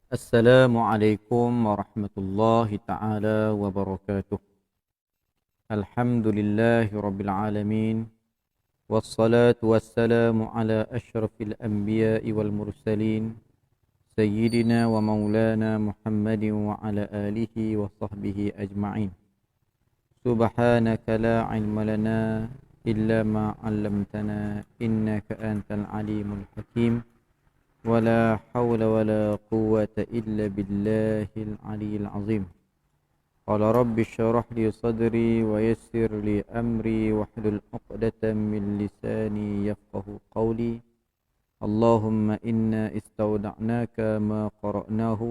Assalamualaikum warahmatullahi taala wabarakatuh. Alhamdulillahi rabbil alamin. Wassalatu wassalamu ala asyrafil anbiya'i wal mursalin sayyidina wa maulana Muhammadin wa ala alihi wa sahbihi ajma'in. Subhanaka la ilma lana illa ma 'allamtana innaka antal alimul hakim. ولا حول ولا قوة إلا بالله العلي العظيم. قال رب اشرح لي صدري ويسر لي أمري واحلل عقدة من لساني يفقه قولي. اللهم إنا استودعناك ما قرأناه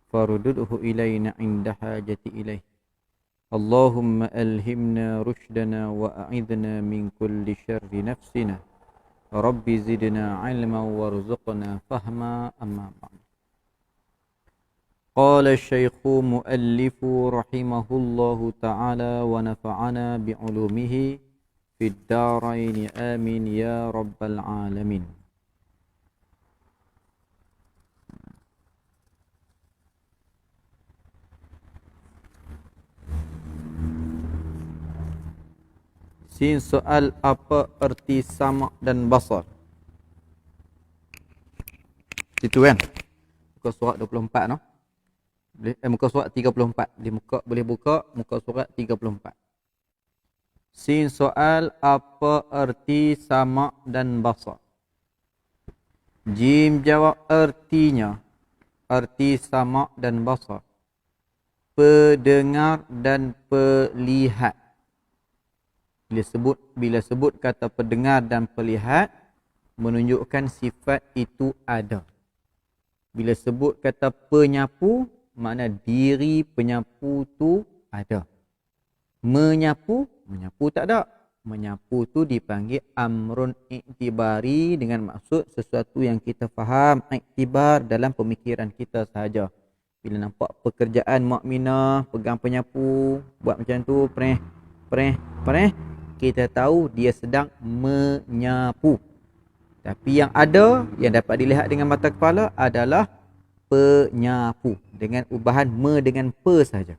فردده إلينا عند حاجة إليه. اللهم ألهمنا رشدنا وأعذنا من كل شر نفسنا. Rabbi zidna ilma warzuqna fahma amma ba'd. Qala asy-syaikhu muallifu rahimahullahu ta'ala wa nafa'ana bi'ulumihi fid dharain amin ya rabbal alamin. Sin soal apa erti sama' dan basar. Situ kan. Muka surat 24 no. Muka surat 34. Boleh buka muka surat 34. Sin soal apa erti sama' dan basar. Jim jawab ertinya. Erti sama' dan basar. Pendengar dan pelihat. Bila sebut kata pendengar dan pelihat, menunjukkan sifat itu ada. Bila sebut kata penyapu, makna diri penyapu tu ada. Menyapu tak ada. Menyapu tu dipanggil amrun iktibari dengan maksud sesuatu yang kita faham, iktibar dalam pemikiran kita sahaja. Bila nampak pekerjaan mukminah, pegang penyapu, buat macam tu, preh, kita tahu dia sedang menyapu. Tapi yang ada, yang dapat dilihat dengan mata kepala adalah penyapu. Dengan ubahan me dengan pe saja.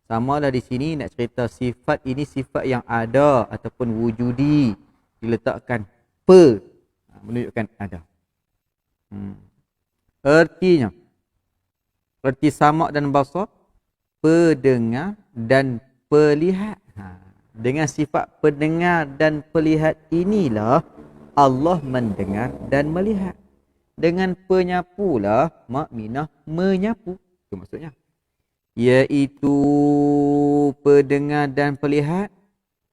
Samalah di sini nak cerita sifat ini sifat yang ada ataupun wujudi. Diletakkan pe. Menunjukkan ada. Ertinya. Erti sama' dan basar. Pendengar dan pelihat. Dengan sifat pendengar dan pelihat inilah Allah mendengar dan melihat. Dengan penyapulah mukminah menyapu. Itu maksudnya. Iaitu pendengar dan pelihat.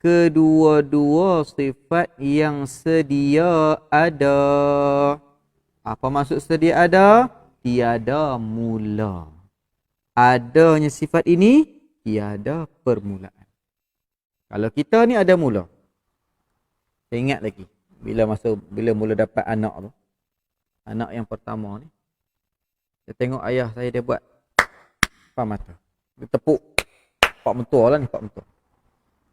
Kedua-dua sifat yang sedia ada. Apa maksud sedia ada? Tiada mula. Adanya sifat ini, tiada permulaan. Kalau kita ni ada mula. Saya ingat lagi. Bila mula dapat anak tu. Anak yang pertama ni. Saya tengok ayah saya dia buat. Depan mata. Dia tepuk. Pak mentua lah ni, pak mentua.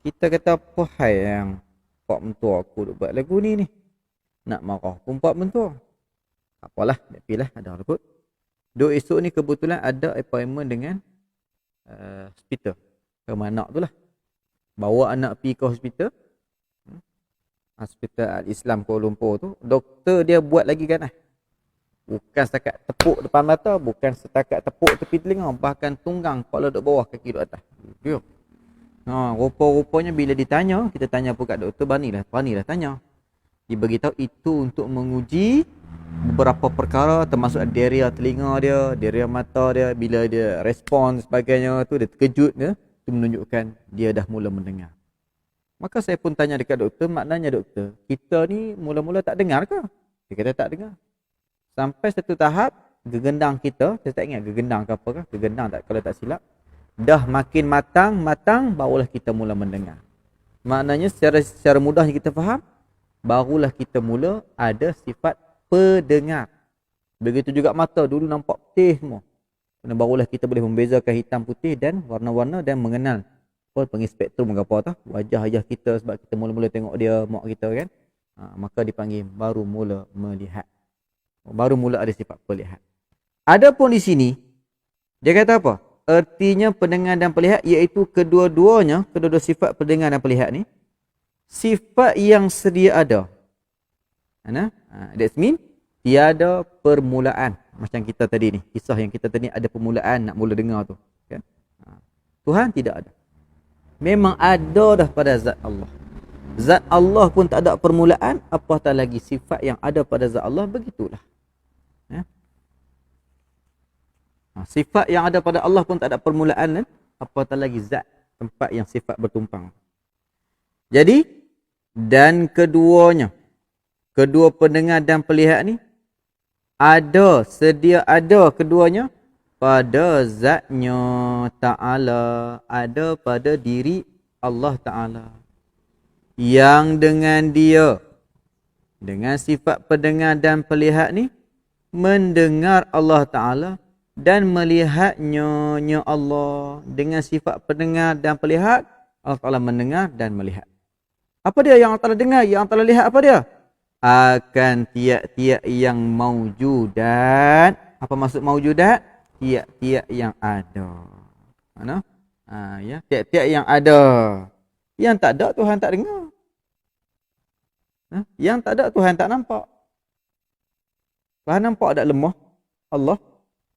Kita kata apa hai yang pak mentua aku duk buat lagu ni. Nak marah pun pak mentua. Apalah, nak pilih ada apa. Duk esok ni kebetulan ada appointment dengan hospital. Rumah anak tu lah. Bawa anak pergi ke hospital. Hospital Al-Islam Kuala Lumpur tu. Doktor dia buat lagi kan. Bukan setakat tepuk depan mata. Bukan setakat tepuk tepi telinga. Bahkan tunggang kepala duduk bawah, kaki duduk atas. Dia. Rupa-rupanya bila ditanya. Kita tanya pun kat doktor. Beranilah tanya. Dia beritahu itu untuk menguji beberapa perkara. Termasuk deria telinga dia. Deria mata dia. Bila dia respon sebagainya tu. Dia terkejut dia. Itu menunjukkan dia dah mula mendengar. Maka saya pun tanya dekat doktor, maknanya doktor, kita ni mula-mula tak dengar ke? Dia kata tak dengar. Sampai satu tahap, gegendang kita, saya tak ingat gegendang ke apa ke, gegendang tak, kalau tak silap, dah makin matang, barulah kita mula mendengar. Maknanya secara mudahnya kita faham, barulah kita mula ada sifat pendengar. Begitu juga mata, dulu nampak putih semua. Barulah kita boleh membezakan hitam putih dan warna-warna dan mengenal apa panggil spektrum ke apa tah wajah kita sebab kita mula-mula tengok dia mak kita kan. Maka dipanggil baru mula melihat. Baru mula ada sifat pelihat. Adapun di sini dia kata apa? Ertinya pendengar dan pelihat iaitu kedua-duanya, kedua-dua sifat pendengar dan pelihat ni sifat yang sedia ada. That means tiada permulaan. Macam kita tadi ni, kisah yang kita tadi ada permulaan nak mula dengar tu, kan? Tuhan tidak ada. Memang ada dah pada zat Allah. Zat Allah pun tak ada permulaan, apatah lagi sifat yang ada pada zat Allah, begitulah. Sifat yang ada pada Allah pun tak ada permulaan, kan? Apatah lagi zat, tempat yang sifat bertumpang. Jadi, dan keduanya, kedua pendengar dan pelihat ni ada, sedia ada keduanya pada zatnya Ta'ala, ada pada diri Allah Ta'ala, yang dengan dia, dengan sifat pendengar dan pelihat ni mendengar Allah Ta'ala dan melihatnya Allah. Dengan sifat pendengar dan pelihat, Allah Ta'ala mendengar dan melihat. Apa dia yang Allah Ta'ala dengar, yang Allah Ta'ala lihat? Apa dia? Akan tiap-tiap yang maujudat. Apa maksud maujudat? Tiap-tiap yang ada. Mana? Ya, tiap-tiap yang ada. Yang tak ada Tuhan tak dengar. Yang tak ada Tuhan tak nampak. Tuhan nampak tak lemah Allah?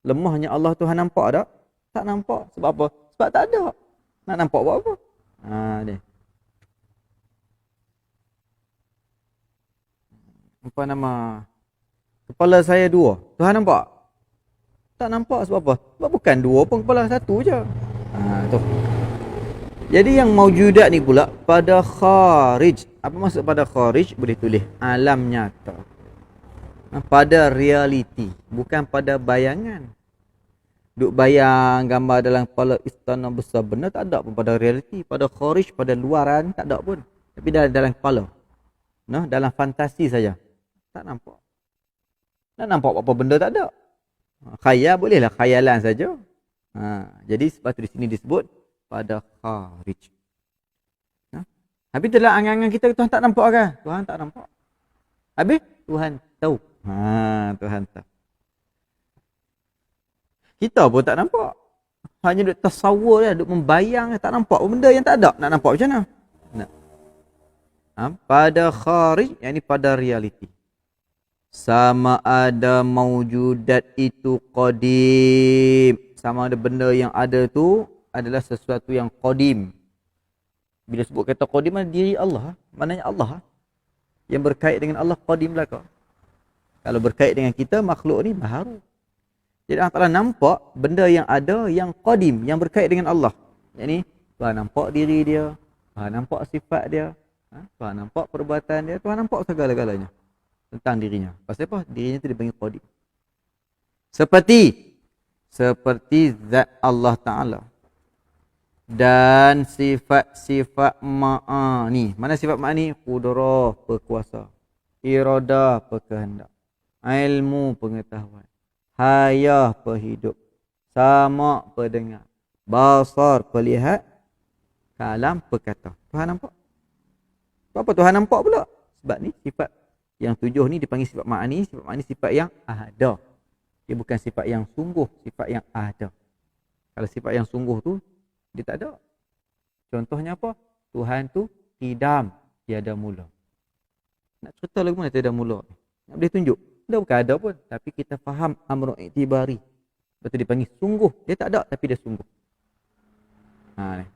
Lemahnya Allah Tuhan nampak tak? Tak nampak. Sebab apa? Sebab tak ada. Nak nampak buat apa? Dia. Apa nama? Kepala saya dua. Tuhan nampak? Tak nampak. Sebab apa? Sebab bukan dua pun, kepala satu je. Tu. Jadi yang maujudat ni pula pada kharij. Apa maksud pada kharij? Boleh tulis alam nyata. Pada realiti, bukan pada bayangan. Duk bayang gambar dalam kepala istana besar, benar tak ada pun pada realiti. Pada kharij, pada luaran tak ada pun. Tapi dalam kepala. Dalam fantasi saja. Tak nampak. Nak nampak apa benda tak ada. Khayal bolehlah, khayalan saja. Jadi sebab tu di sini disebut pada kharij. Habis dalam angan-angan kita Tuhan tak nampak kan? Tuhan tak nampak. Habis Tuhan tahu. Tuhan tahu. Kita pun tak nampak. Hanya duk tasawur dia, duk membayang, tak nampak benda yang tak ada. Nak nampak macam mana? Pada kharij, yakni pada realiti. Sama ada maujudat itu qadim. Sama ada benda yang ada tu adalah sesuatu yang qadim. Bila sebut kata qadim, mana diri Allah. Maknanya Allah. Yang berkait dengan Allah qadim belaka. Kalau berkait dengan kita, makhluk ni baharu. Jadi Allah Ta'ala nampak benda yang ada yang qadim, yang berkait dengan Allah. Yakni Tuhan nampak diri dia, Tuhan nampak sifat dia, Tuhan nampak perbuatan dia, Tuhan nampak segala-galanya tentang dirinya. Pasal apa? Dirinya tu dipanggil qadim. Seperti zat Allah Ta'ala. Dan sifat-sifat ma'ani. Mana sifat ma'ani? Qudrah, berkuasa. Iradah, berkehendak. Ilmu, pengetahuan. Hayah, perhidup. Sama, pendengar. Basar, pelihat. Kalam, perkata. Tuhan nampak. Apa Tuhan nampak pula? Sebab ni sifat yang 7 ni dipanggil sifat ma'ani. Sifat ma'ani sifat yang ada. Dia bukan sifat yang sungguh, sifat yang ada. Kalau sifat yang sungguh tu, dia tak ada. Contohnya apa? Tuhan tu qidam, tiada mula. Nak cerita lagu mana tiada mula? Nak boleh tunjuk? Dia bukan ada pun. Tapi kita faham amru i'tibari. Betul dipanggil sungguh. Dia tak ada tapi dia sungguh. Ni.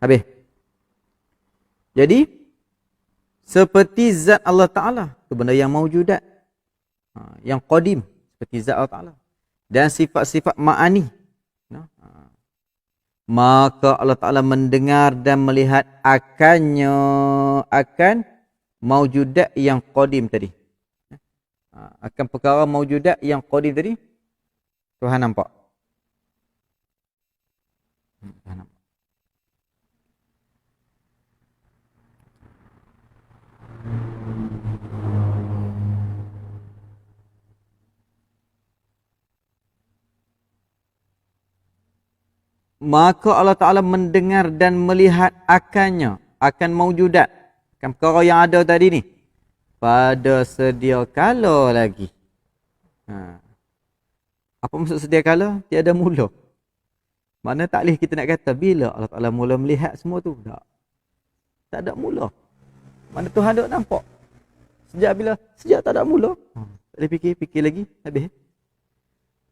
Habis. Jadi, seperti zat Allah Ta'ala. Itu benda yang maujudat. Yang qadim. Seperti zat Allah Ta'ala. Dan sifat-sifat ma'ani. Maka Allah Ta'ala mendengar dan melihat akan maujudat yang qadim tadi. Akan perkara maujudat yang qadim tadi, Tuhan nampak. Tuhan nampak. Maka Allah Ta'ala mendengar dan melihat akan maujudat, akan perkara yang ada tadi ni, pada sedia kala lagi. Apa maksud sedia kala? Tiada mula. Mana tak boleh kita nak kata bila Allah Ta'ala mula melihat semua tu? Tak ada mula. Mana Tuhan duk nampak? Sejak bila? Sejak tak ada mula. Tak boleh fikir lagi. Habis.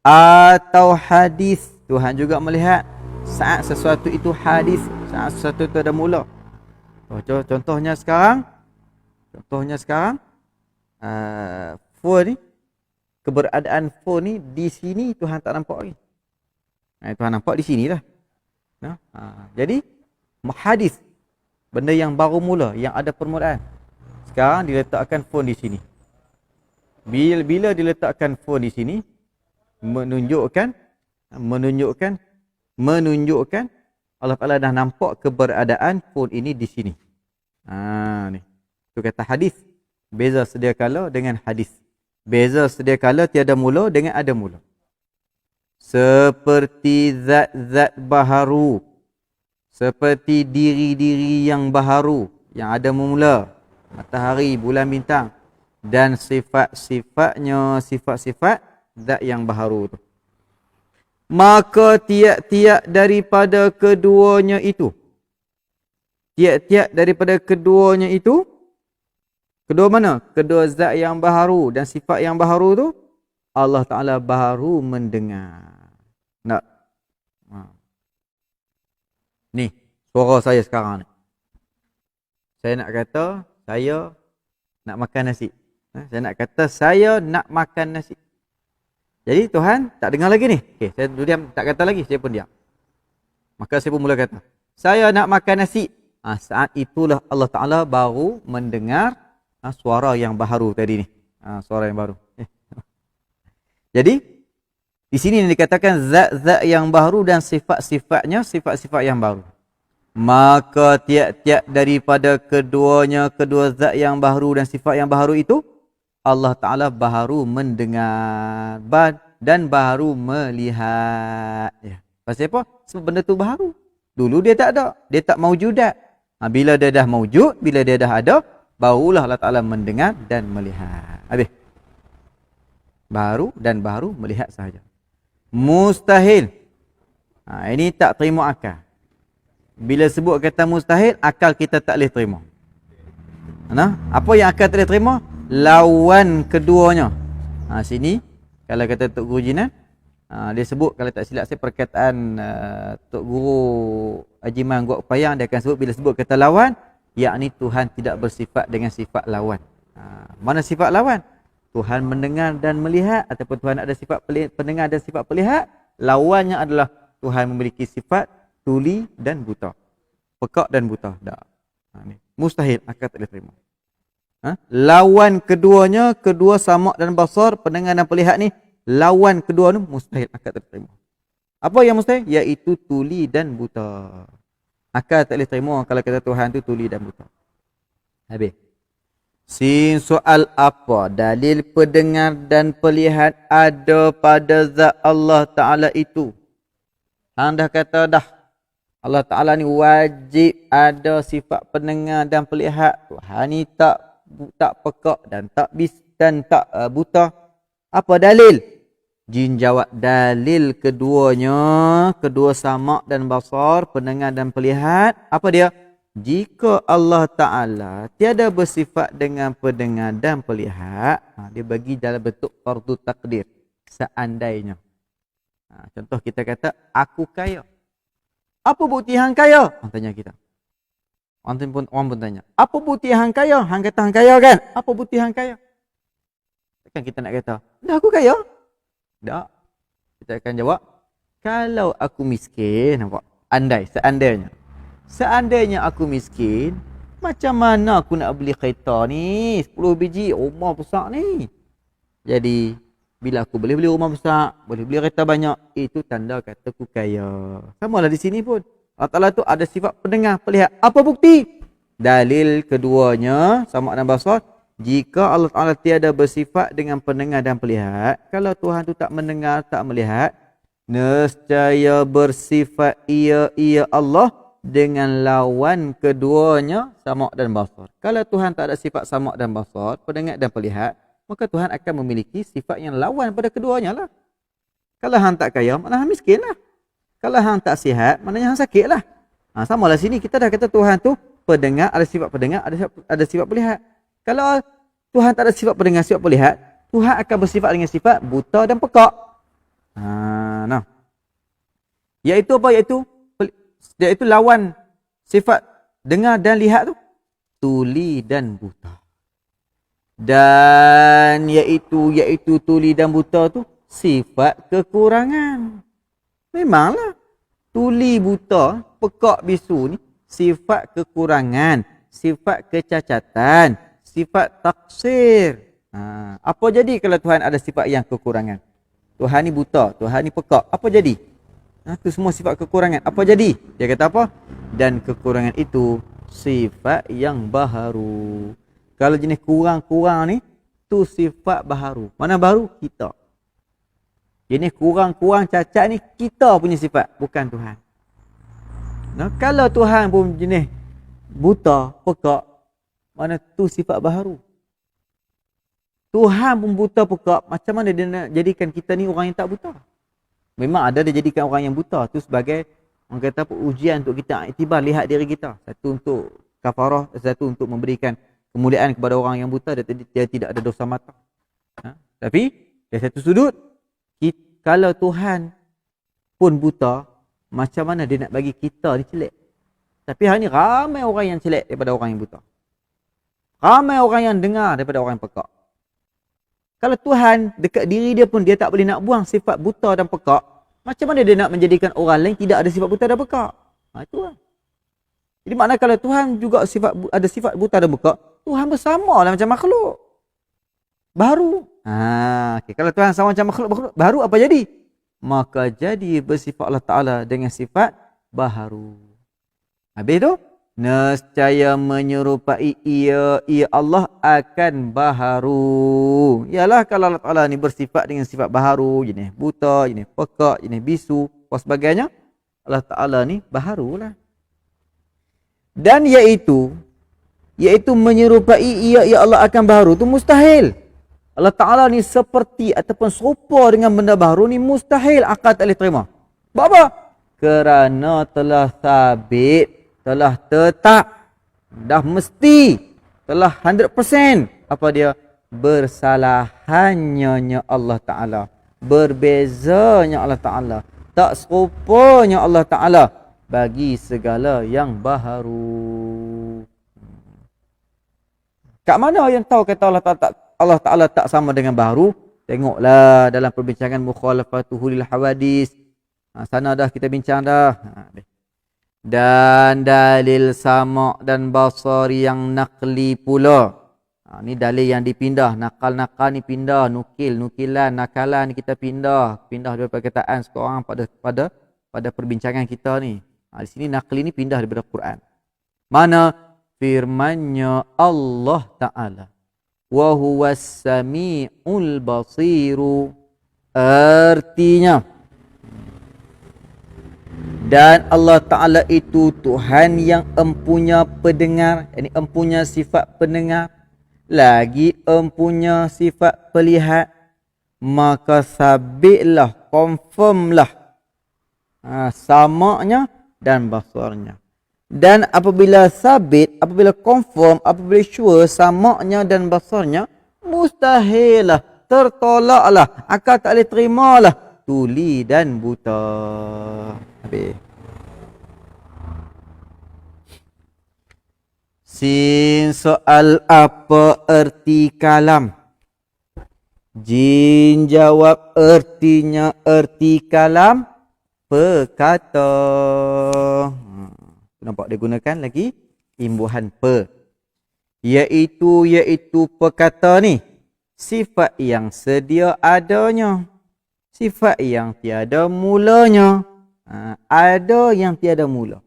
Atau hadis. Tuhan juga melihat saat sesuatu itu hadis. Saat sesuatu itu ada mula. Contohnya sekarang. Phone ni. Keberadaan phone ni di sini Tuhan tak nampak lagi. Tuhan nampak di sini lah. Jadi hadis, benda yang baru mula, yang ada permulaan. Sekarang diletakkan phone di sini. Bila diletakkan phone di sini, menunjukkan Allah Ta'ala dah nampak keberadaan phone ini di sini. Ni. Itu kata hadis. Beza sedia kala dengan hadis. Beza sedia kala tiada mula dengan ada mula. Seperti zat-zat baharu. Seperti diri-diri yang baharu. Yang ada mula. Matahari, bulan, bintang. Dan sifat-sifatnya, sifat-sifat zat yang baharu tu. Maka tiap-tiap daripada keduanya itu. Tiap-tiap daripada keduanya itu. Kedua mana? Kedua zat yang baharu dan sifat yang baharu tu. Allah Ta'ala baru mendengar. Nak? Ni, suara saya sekarang ni. Saya nak kata, saya nak makan nasi. Saya nak kata, saya nak makan nasi. Jadi Tuhan tak dengar lagi ni. Okay, saya diam, tak kata lagi, saya pun diam. Maka saya pun mula kata, saya nak makan nasi. Saat itulah Allah Ta'ala baru mendengar suara yang baharu tadi ni. Suara yang baru. Jadi, di sini dikatakan zat-zat yang baharu dan sifat-sifatnya, sifat-sifat yang baru. Maka tiap-tiap daripada keduanya, kedua zat yang baharu dan sifat yang baharu itu, Allah Ta'ala baharu mendengar dan baharu melihat. Pasal apa? Sebab benda tu baharu. Dulu dia tak ada. Dia tak maujudat. Bila dia dah maujud, bila dia dah ada, barulah Allah Ta'ala mendengar dan melihat. Habis. Baru dan baru melihat sahaja. Mustahil. Ini tak terima akal. Bila sebut kata mustahil, akal kita tak boleh terima. Apa yang akal tak boleh terima? Lawan keduanya. Sini, kalau kata Tok Guru Jinan, dia sebut, kalau tak silap saya perkataan Tok Guru Ajiman Guak Payang, dia akan sebut bila sebut kata lawan, yakni Tuhan tidak bersifat dengan sifat lawan. Mana sifat lawan? Tuhan mendengar dan melihat, ataupun Tuhan ada sifat pendengar dan sifat pelihat. Lawannya adalah Tuhan memiliki sifat tuli dan buta. Pekak dan buta. Mustahil, akal tak boleh terima. Lawan keduanya, kedua samak dan basar, pendengar dan pelihat ni, lawan kedua ni mustahil, akal tak boleh terima. Apa yang mustahil? Iaitu tuli dan buta. Akal tak boleh terima kalau kata Tuhan tu tuli dan buta. Habis. Sin soal apa? Dalil pendengar dan pelihat ada pada zat Allah Ta'ala itu. Hang dah kata dah. Allah Ta'ala ni wajib ada sifat pendengar dan pelihat. Tuhan ni tak pekak dan tak buta. Apa dalil? Jin jawab dalil keduanya, kedua samak dan basar, pendengar dan pelihat. Apa dia? Jika Allah Ta'ala tiada bersifat dengan pendengar dan pelihat, dia bagi dalam bentuk fardu takdir. Seandainya. Contoh kita kata, aku kaya. Apa bukti hang kaya? Orang tanya kita. Orang pun tanya. Apa bukti hang kaya? Hang kata hang kaya kan? Apa bukti hang kaya? Takkan kita nak kata, dah aku kaya? Tak. Kita akan jawab, kalau aku miskin, nampak? Seandainya. Seandainya aku miskin, macam mana aku nak beli kereta ni? 10 biji, rumah besar ni. Jadi, bila aku boleh beli rumah besar, boleh beli kereta banyak, itu tanda kata aku kaya. Sama lah di sini pun. Allah Ta'ala tu ada sifat pendengar, pelihat. Apa bukti? Dalil keduanya, samak dan basar. Jika Allah Ta'ala tiada bersifat dengan pendengar dan pelihat, kalau Tuhan tu tak mendengar, tak melihat, nescaya bersifat ia Allah dengan lawan keduanya, samak dan basar. Kalau Tuhan tak ada sifat samak dan basar, pendengar dan pelihat, maka Tuhan akan memiliki sifat yang lawan pada keduanya lah. Kalau hang tak kaya, maknanya hang miskin lah. Kalau hang tak sihat, maknanya hang sakit lah. Sama lah sini, kita dah kata Tuhan tu pendengar, ada sifat pendengar, ada sifat pelihat. Kalau Tuhan tak ada sifat pendengar, sifat pelihat, Tuhan akan bersifat dengan sifat buta dan pekak. Nah. Iaitu apa? Iaitu lawan sifat dengar dan lihat tu. Tuli dan buta. Dan iaitu tuli dan buta tu sifat kekurangan. Memanglah. Tuli buta, pekak bisu ni sifat kekurangan, sifat kecacatan, sifat taksir. Apa jadi kalau Tuhan ada sifat yang kekurangan? Tuhan ni buta, Tuhan ni pekak. Apa jadi? Itu semua sifat kekurangan. Apa jadi? Dia kata apa? Dan kekurangan itu sifat yang baharu. Kalau jenis kurang-kurang ni, tu sifat baharu. Mana baru? Kita. Jenis kurang-kurang cacat ni kita punya sifat, bukan Tuhan. Nah, kalau Tuhan pun jenis buta, pekak, mana tu sifat baharu. Tuhan pun buta, pekak, macam mana dia nak jadikan kita ni orang yang tak buta? Memang ada dia jadikan orang yang buta tu sebagai orang kata apa, ujian untuk kita iktibar lihat diri kita. Satu untuk kafarah, satu untuk memberikan kemuliaan kepada orang yang buta, dia tidak ada dosa mata. Tapi dari satu sudut, kalau Tuhan pun buta, macam mana dia nak bagi kita ni celek? Tapi hari ni ramai orang yang celek daripada orang yang buta. Ramai orang yang dengar daripada orang yang pekak. Kalau Tuhan dekat diri dia pun dia tak boleh nak buang sifat buta dan pekak, macam mana dia nak menjadikan orang lain tidak ada sifat buta dan pekak? Itu lah. Jadi maknanya kalau Tuhan juga ada sifat buta dan pekak, Tuhan bersama lah macam makhluk baru. Okay. Kalau Tuhan sama macam makhluk baru, apa jadi? Maka jadi bersifat Allah Ta'ala dengan sifat baharu. Habis tu, nescaya menyerupai ia Allah akan baharu. Ialah kalau Allah Ta'ala ni bersifat dengan sifat baharu, jenis buta, jenis pekak, jenis bisu, dan sebagainya, Allah Ta'ala ni baharu lah. Dan iaitu menyerupai ia Allah akan baharu tu mustahil. Allah Ta'ala ni seperti ataupun serupa dengan benda baru ni mustahil, akal tak boleh terima. Sebab apa? Kerana telah sabit, telah tetap, dah mesti, telah 100%. Apa dia? Bersalahannya Allah Ta'ala. Berbezanya Allah Ta'ala. Tak serupanya Allah Ta'ala bagi segala yang baharu. Kat mana yang tahu kata Allah Ta'ala tak sama dengan baharu? Tengoklah dalam perbincangan mukhalafatuhu lil hawadis. Sana dah kita bincang dah. Dan dalil sama dan basar yang nakli pula. Ni dalil yang dipindah. Nakal-nakal ni pindah. Nukilan, nakalan ni kita pindah. Pindah daripada perkataan seorang pada perbincangan kita ni. Di sini nakli ni pindah daripada Quran. Mana? Firmannya Allah Ta'ala. Wa huwas sami'ul basiru. Artinya, dan Allah Ta'ala itu Tuhan yang empunya pendengar, yakni empunya sifat pendengar, lagi empunya sifat pelihat, maka sabitlah, confirmlah samanya dan basarnya. Dan apabila sabit, apabila confirm, apabila sure samanya dan basarnya, mustahil lah, tertolaklah, akal tak boleh terimalah tuli dan buta. Habis. Sin soal apa erti kalam? Jin jawab ertinya erti kalam perkata. Nampak dia gunakan lagi imbuhan pe. Iaitu perkata ni sifat yang sedia adanya, sifat yang tiada mulanya. Ada yang tiada mula.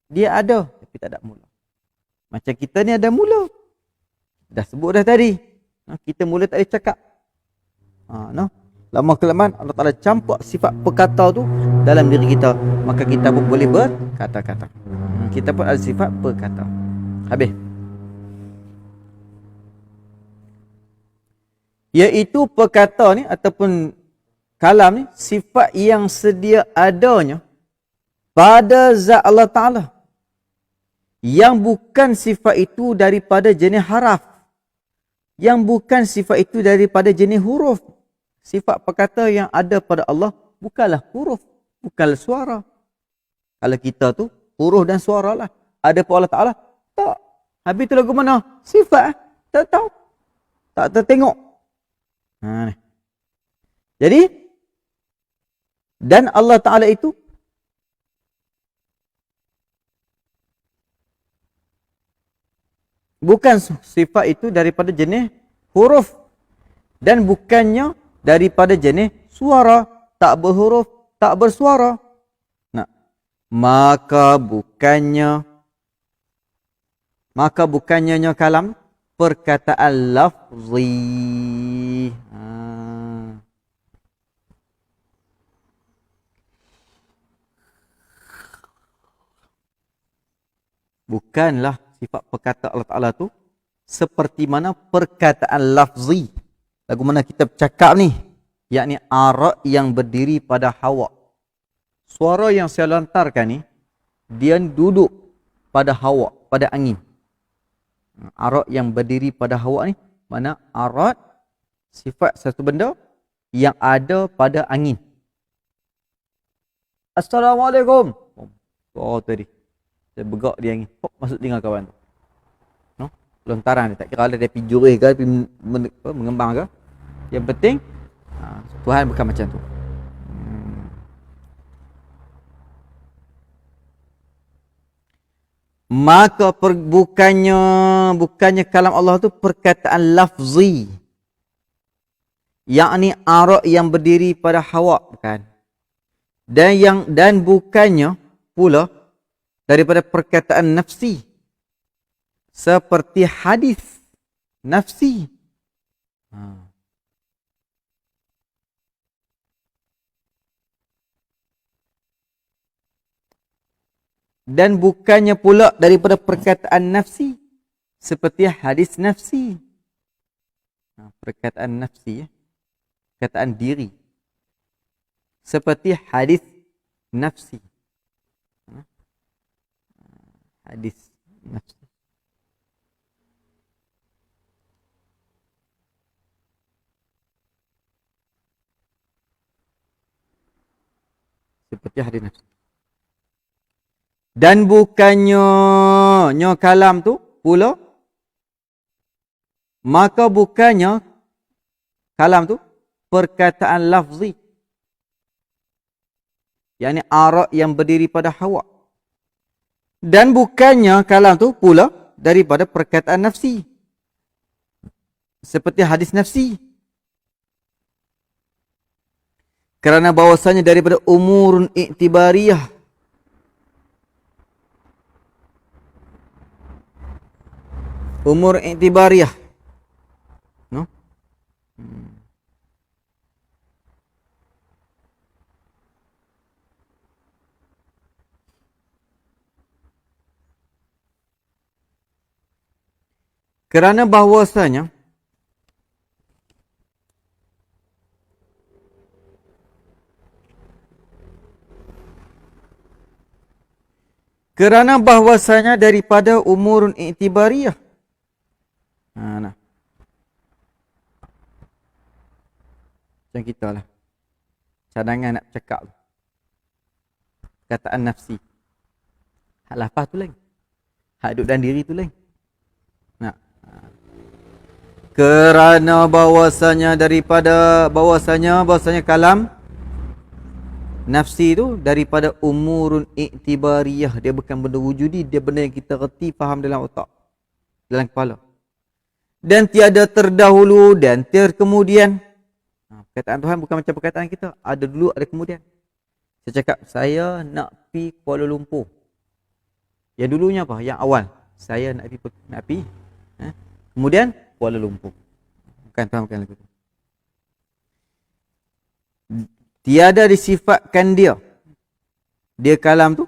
Dia ada tapi tak ada mula. Macam kita ni ada mula. Dah sebut dah tadi. Kita mula tak boleh cakap. Lama kelamaan Allah Ta'ala campak sifat perkata tu dalam diri kita, maka kita pun boleh berkata-kata. Kita pun ada sifat perkata. Habis. Iaitu perkata ni ataupun kalam ni sifat yang sedia adanya pada zat Allah Ta'ala. Yang bukan sifat itu daripada jenis haraf. Yang bukan sifat itu daripada jenis huruf. Sifat perkata yang ada pada Allah bukanlah huruf, bukanlah suara. Kalau kita tu huruf dan suara lah. Ada pada Allah Ta'ala? Tak. Habis tu lagu mana? Sifat. Tak tahu. Tak tertengok. Ni. Jadi, dan Allah Ta'ala itu bukan sifat itu daripada jenis huruf. Dan bukannya daripada jenis suara. Tak berhuruf, tak bersuara. Nah, maka bukannya kalam perkataan lafzi. Bukanlah sifat perkataan Allah Ta'ala tu seperti mana perkataan lafzi. Lagu mana kita bercakap ni, yakni arak yang berdiri pada hawa. Suara yang saya lontarkan ni, dia duduk pada hawa, pada angin. Arak yang berdiri pada hawa ni, mana arak sifat satu benda yang ada pada angin. Assalamualaikum. Oh tadi. Saya begak di angin. Hop, masuk tinggal kawan tu. No? Lontaran dia. Tak kira dia pergi jurih ke, pergi mengembang ke. Yang penting, Tuhan bukan macam tu. Maka bukannya kalam Allah tu perkataan lafzi. Yakni arak yang berdiri pada hawa, bukan. Dan bukannya pula daripada perkataan nafsi. Seperti hadis nafsi. Dan bukannya pula daripada perkataan nafsi. Seperti hadis nafsi. Perkataan nafsi, perkataan diri. Seperti hadis nafsi. Hadis nafsi. Seperti hadis nafsi. Dan bukannya kalam tu pula, maka bukannya kalam tu perkataan lafzi. Yakni arak yang berdiri pada hawa. Dan bukannya kalam tu pula daripada perkataan nafsi. Seperti hadis nafsi. Kerana bahawasanya daripada umurun iktibariyah. Umur iktibariyah. No? Kerana bahawasanya daripada umurun iktibariyah. Nah. Macam kita lah. Cadangan nak cakap. Kataan nafsi. Hak lapar tu lain. Hak duduk dalam diri tu lain. Nah. Kerana bahawasanya kalam nafsi tu daripada umurun iktibariyah. Dia bukan benda wujudi, dia benda yang kita reti, faham dalam otak, dalam kepala. Dan tiada terdahulu dan terkemudian. Perkataan Tuhan bukan macam perkataan kita. Ada dulu, ada kemudian. Saya cakap, saya nak pergi Kuala Lumpur. Yang dulunya apa? Yang awal. Saya nak pergi. Kemudian, Kuala Lumpur. Bukan Tuhan, bukan lagu tu. Tiada disifatkan dia. Dia kalam tu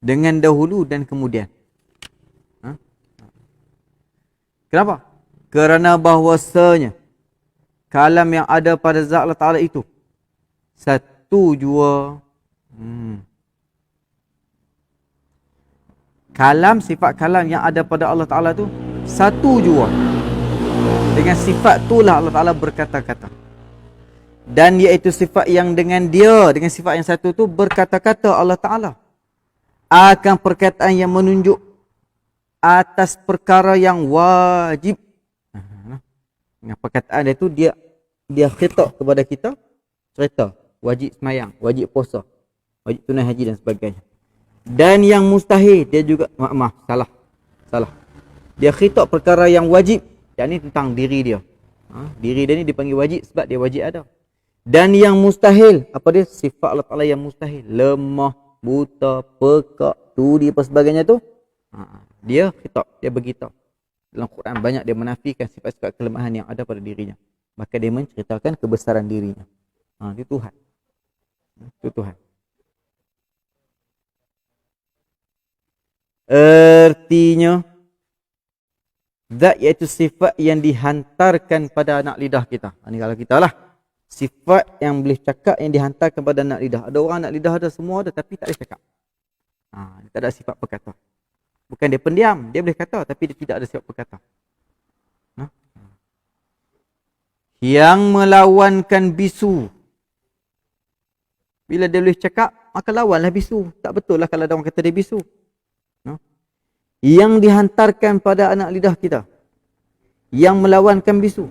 dengan dahulu dan kemudian. Kenapa? Kerana bahawasanya kalam yang ada pada zat Allah Ta'ala itu Satu jua. Kalam, sifat kalam yang ada pada Allah Ta'ala tu satu jua. Dengan sifat itulah Allah Ta'ala berkata-kata. Dan iaitu sifat yang dengan dia, dengan sifat yang satu tu berkata-kata Allah Ta'ala. Akan perkataan yang menunjuk atas perkara yang wajib. Dengan perkataan dia tu, dia khitab kepada kita, cerita wajib semayang, wajib puasa, wajib tunai haji dan sebagainya. Dan yang mustahil, dia juga salah. Dia khitab perkara yang wajib, yang ni tentang diri dia. Diri dia ni dipanggil wajib sebab dia wajib ada. Dan yang mustahil, apa dia? Sifat Allah Ta'ala yang mustahil. Lemah, buta, pekak, tuli apa sebagainya tu. Dia khitab, dia beritahu. Dalam Quran banyak dia menafikan sifat-sifat kelemahan yang ada pada dirinya. Maka dia menceritakan kebesaran dirinya. Itu Tuhan. Itu Tuhan. Artinya, zat iaitu sifat yang dihantarkan pada anak lidah kita. Ini kalau kita lah. Sifat yang boleh cakap yang dihantarkan pada anak lidah. Ada orang anak lidah ada, semua ada, tapi tak boleh cakap. Dia tak ada sifat perkata. Bukan dia pendiam, dia boleh kata, tapi dia tidak ada sifat perkata. Yang melawankan bisu. Bila dia boleh cakap, maka lawanlah bisu. Tak betul lah kalau ada orang kata dia bisu. Yang dihantarkan pada anak lidah kita. Yang melawankan bisu.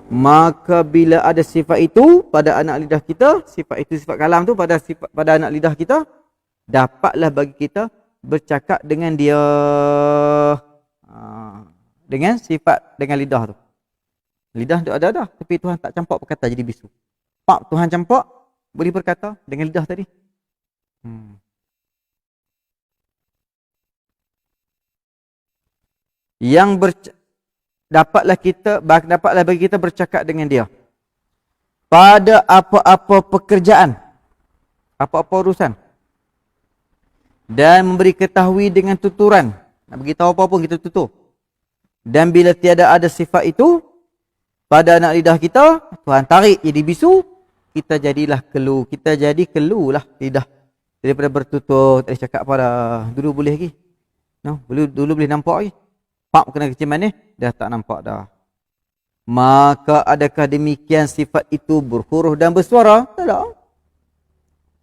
Maka bila ada sifat itu pada anak lidah kita, sifat itu sifat kalam tu pada anak lidah kita, dapatlah bagi kita bercakap dengan dia. Dengan sifat, dengan lidah tu. Lidah tu ada, tapi Tuhan tak campak berkata jadi bisu. Pak Tuhan campak, boleh berkata dengan lidah tadi. Dapatlah bagi kita bercakap dengan dia pada apa-apa pekerjaan, apa-apa urusan, dan memberi ketahui dengan tuturan. Nak beritahu apa pun kita tutur. Dan bila tiada ada sifat itu pada anak lidah kita, Tuhan tarik jadi bisu, kita jadilah kelu. Kita jadi kelulah lidah daripada bertutur. Tak boleh cakap apa dah. Dulu boleh lagi. Dulu boleh nampak lagi. Pak kena kecil manis, dah tak nampak dah. Maka adakah demikian sifat itu berhuruf dan bersuara? Tak ada.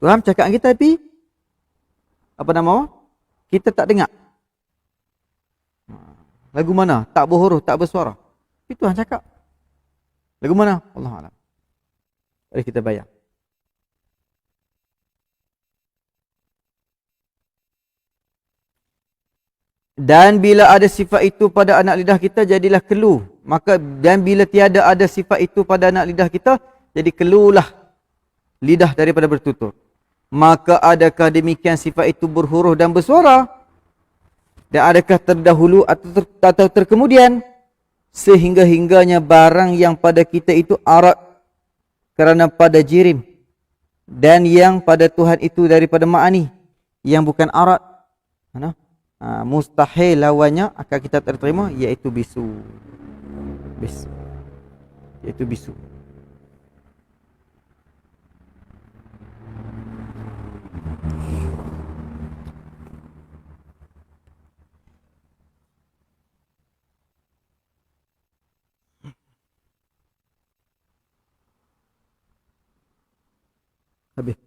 Tuhan cakap kita tapi apa nama? Kita tak dengar. Lagu mana? Tak berhuruf, tak bersuara. Itu Tuhan cakap. Lagu mana? Allahuakbar. Mari kita bayang. Dan bila ada sifat itu pada anak lidah kita, jadilah kelu. Dan bila tiada ada sifat itu pada anak lidah kita, jadi kelulah lidah daripada bertutur. Maka adakah demikian sifat itu berhuruf dan bersuara? Dan adakah terdahulu atau terkemudian? Sehingga-hingganya barang yang pada kita itu arat kerana pada jirim. Dan yang pada Tuhan itu daripada ma'ani, yang bukan arat. Mustahil lawannya akan kita terima, iaitu bisu. Iaitu bisu. Habis.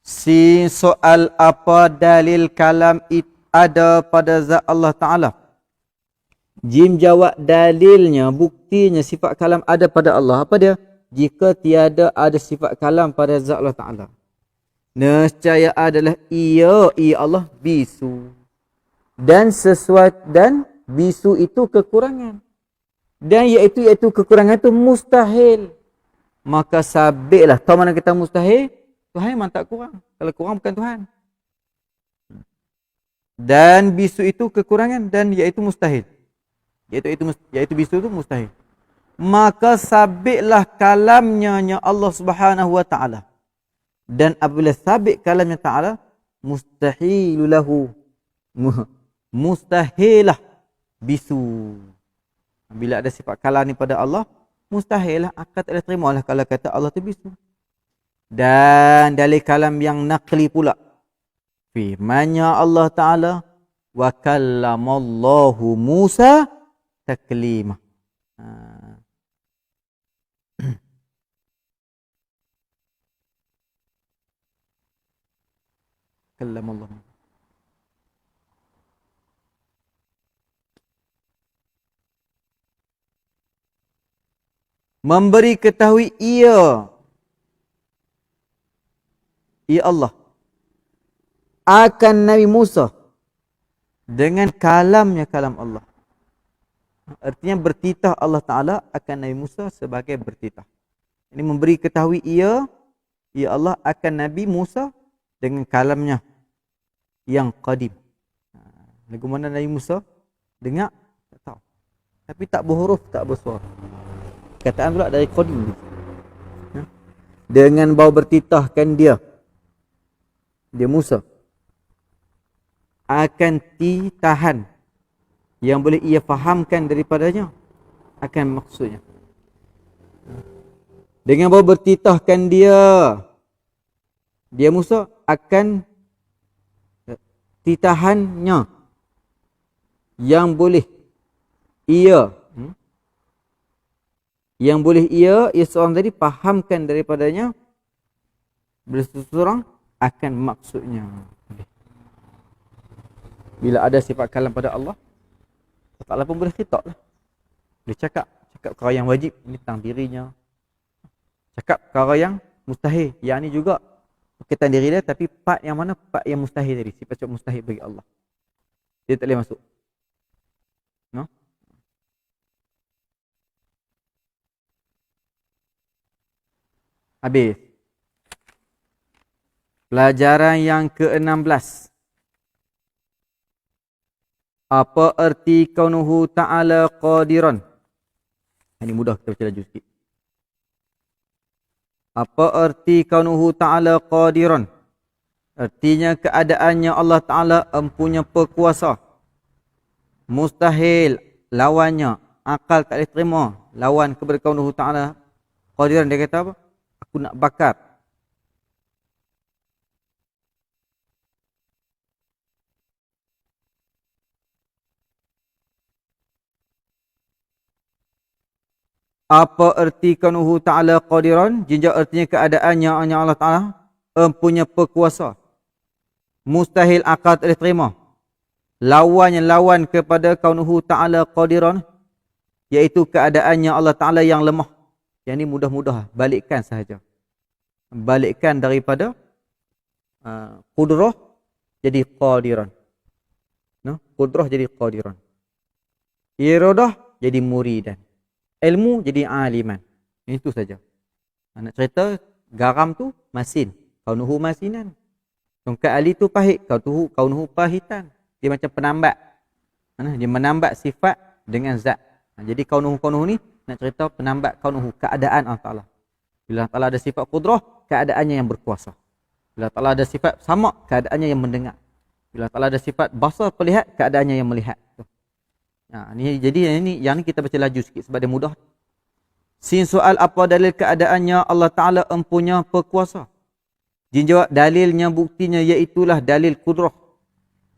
Si soal apa dalil kalam itu ada pada zat Allah Ta'ala. Jim jawab dalilnya, buktinya sifat kalam ada pada Allah. Apa dia? Jika tiada ada sifat kalam pada zat Allah Ta'ala, nescaya adalah ia Allah bisu. Dan bisu itu kekurangan. Dan iaitu kekurangan itu mustahil. Maka sabitlah. Tahu mana kita mustahil? Tuhan memang tak kurang. Kalau kurang bukan Tuhan. Dan bisu itu kekurangan dan iaitu mustahil. Iaitu bisu itu mustahil. Maka sabitlah kalamnya Allah Subhanahu wa taala. Dan apabila sabit kalamnya taala, mustahilulahu. Mustahilah bisu. Bila ada sifat kalam ni pada Allah, mustahil lah, akal tak boleh terima lah kalau kata Allah tu bisu. Dan dari kalam yang naqli pula, firman-Nya Allah Ta'ala, wa kallamallahu Musa taklima. Kallamallahu. Memberi ketahui ia Allah akan Nabi Musa dengan kalamnya kalam Allah. Artinya bertitah Allah Ta'ala akan Nabi Musa sebagai bertitah. Ini memberi ketahui ia Allah akan Nabi Musa dengan kalamnya yang qadim. Lagu mana Nabi Musa dengar? Tak tahu. Tapi tak berhuruf, tak bersuara. Kataan pula dari qadim. Dengan bawa bertitahkan dia Musa akan titahan yang boleh ia fahamkan daripadanya akan maksudnya. Dengan bawa bertitahkan dia Musa akan titahannya yang boleh ia seorang tadi fahamkan daripadanya berseseorang akan maksudnya. Bila ada sifat kalam pada Allah Ta'ala pun boleh khitab lah. Boleh cakap perkara yang wajib ini tentang dirinya, cakap perkara yang mustahil, yang ni juga berkaitan diri dia, tapi part yang mana? Part yang mustahil tadi, sifat mustahil bagi Allah, dia tak boleh masuk. No? Habis. Pelajaran yang ke-16. Apa erti kaunuhu ta'ala qadiran? Ini mudah, kita baca laju sikit. Apa erti kaunuhu ta'ala qadiran? Artinya keadaannya Allah Ta'ala empunya perkuasa. Mustahil lawannya, akal tak boleh terima lawan kepada kaunuhu ta'ala qadiran. Dia kata apa? Aku nak bakar. Apa erti kaunuhu ta'ala qadiran? Jinjau artinya keadaannya Allah Ta'ala empunya perkuasa. Mustahil akal tak boleh terima lawannya, lawan kepada kaunuhu ta'ala qadiran, iaitu keadaannya Allah Ta'ala yang lemah. Yang ini mudah-mudah, balikkan sahaja. Balikkan daripada qudrah jadi qadiran. No? Qudrah jadi qadiran. Iradah jadi muridan. Ilmu jadi aliman. Itu saja. Nak cerita garam tu masin, kaunuhu masinan. Tongkat ali tu pahit, kaunuhu pahitan. Dia macam penambat. Dia menambat sifat dengan zat. Jadi kaunuhu ni nak cerita penambat kaunuhu, keadaan Allah Ta'ala. Bila Allah Ta'ala ada sifat qudrah, keadaannya yang berkuasa. Bila Allah Ta'ala ada sifat sama', keadaannya yang mendengar. Bila Allah Ta'ala ada sifat basar, pelihat, keadaannya yang melihat. Jadi yang ni kita baca laju sikit sebab dia mudah. Sin soal apa dalil keadaannya Allah Ta'ala empunya perkuasa. Jin jawab dalilnya, buktinya iaitulah dalil kudrah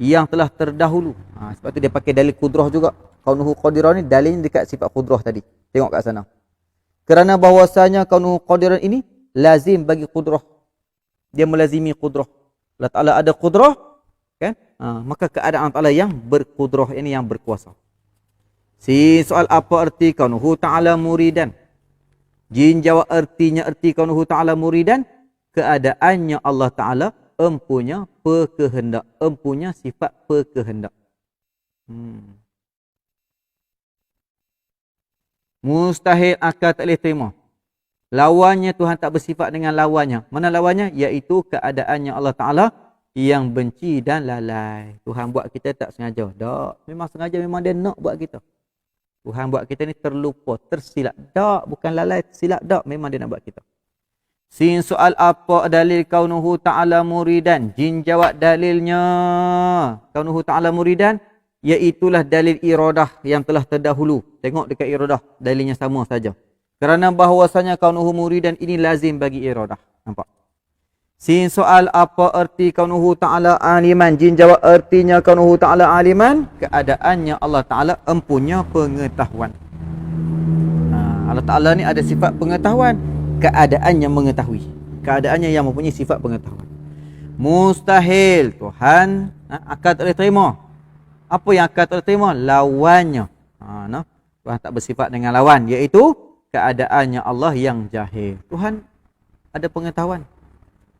yang telah terdahulu. Sebab tu dia pakai dalil kudrah juga. Kaunuhu qadiran ni dalilnya dekat sifat kudrah tadi. Tengok kat sana. Kerana bahwasanya kaunuhu qadiran ini lazim bagi kudrah. Dia melazimi kudrah. Allah Ta'ala ada kudrah, kan? Maka keadaan Allah Ta'ala yang berkudrah ini yang berkuasa. Si soal apa erti kaunuhu ta'ala muridan? Jin jawab ertinya erti kaunuhu ta'ala muridan, keadaannya Allah Ta'ala empunya perkehendak, empunya sifat perkehendak. Mustahil akal tak boleh terima lawannya. Tuhan tak bersifat dengan lawannya. Mana lawannya? Iaitu keadaannya Allah Ta'ala yang benci dan lalai. Tuhan buat kita tak sengaja. Tak, memang sengaja, memang dia nak buat kita. Tuhan buat kita ni terlupa, tersilap. Tak, bukan lalai, tersilap. Tak, memang dia nak buat kita. Sin soal apa dalil kaunuhu ta'ala muridan? Jin jawab dalilnya kaunuhu ta'ala muridan, iaitulah dalil iradah yang telah terdahulu. Tengok dekat iradah, dalilnya sama saja. Kerana bahawasanya kaunuhu muridan ini lazim bagi iradah. Nampak? Sin soal apa erti kaunuhu ta'ala aliman. Jin jawab ertinya kaunuhu ta'ala aliman. Keadaannya Allah Ta'ala empunya pengetahuan. Allah Ta'ala ni ada sifat pengetahuan. Keadaannya mengetahui. Keadaannya yang mempunyai sifat pengetahuan. Mustahil Tuhan akan tak boleh terima. Apa yang akan tak boleh terima? Lawannya. Tuhan tak bersifat dengan lawan. Iaitu keadaannya Allah yang jahil. Tuhan ada pengetahuan.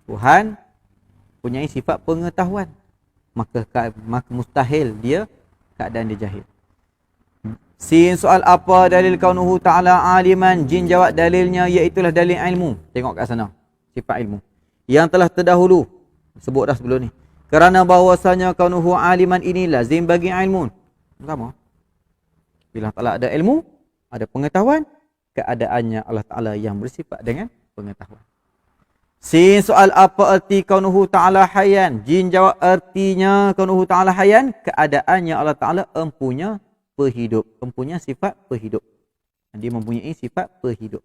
Tuhan punya sifat pengetahuan. Maka mustahil dia keadaan dia jahil. Sin soal apa dalil kaunuhu ta'ala aliman. Jin jawab dalilnya iaitulah dalil ilmu. Tengok kat sana. Sifat ilmu. Yang telah terdahulu. Sebut dah sebelum ni. Kerana bahawasanya kaunuhu aliman ini lazim bagi ilmu. Sama. Bila Allah ada ilmu, ada pengetahuan, keadaannya Allah Ta'ala yang bersifat dengan pengetahuan. Sin soal apa erti kaunuhu ta'ala hayyan. Jin jawab ertinya kaunuhu ta'ala hayyan. Keadaannya Allah Ta'ala empunya perhidup. Empunya sifat perhidup. Dia mempunyai sifat perhidup.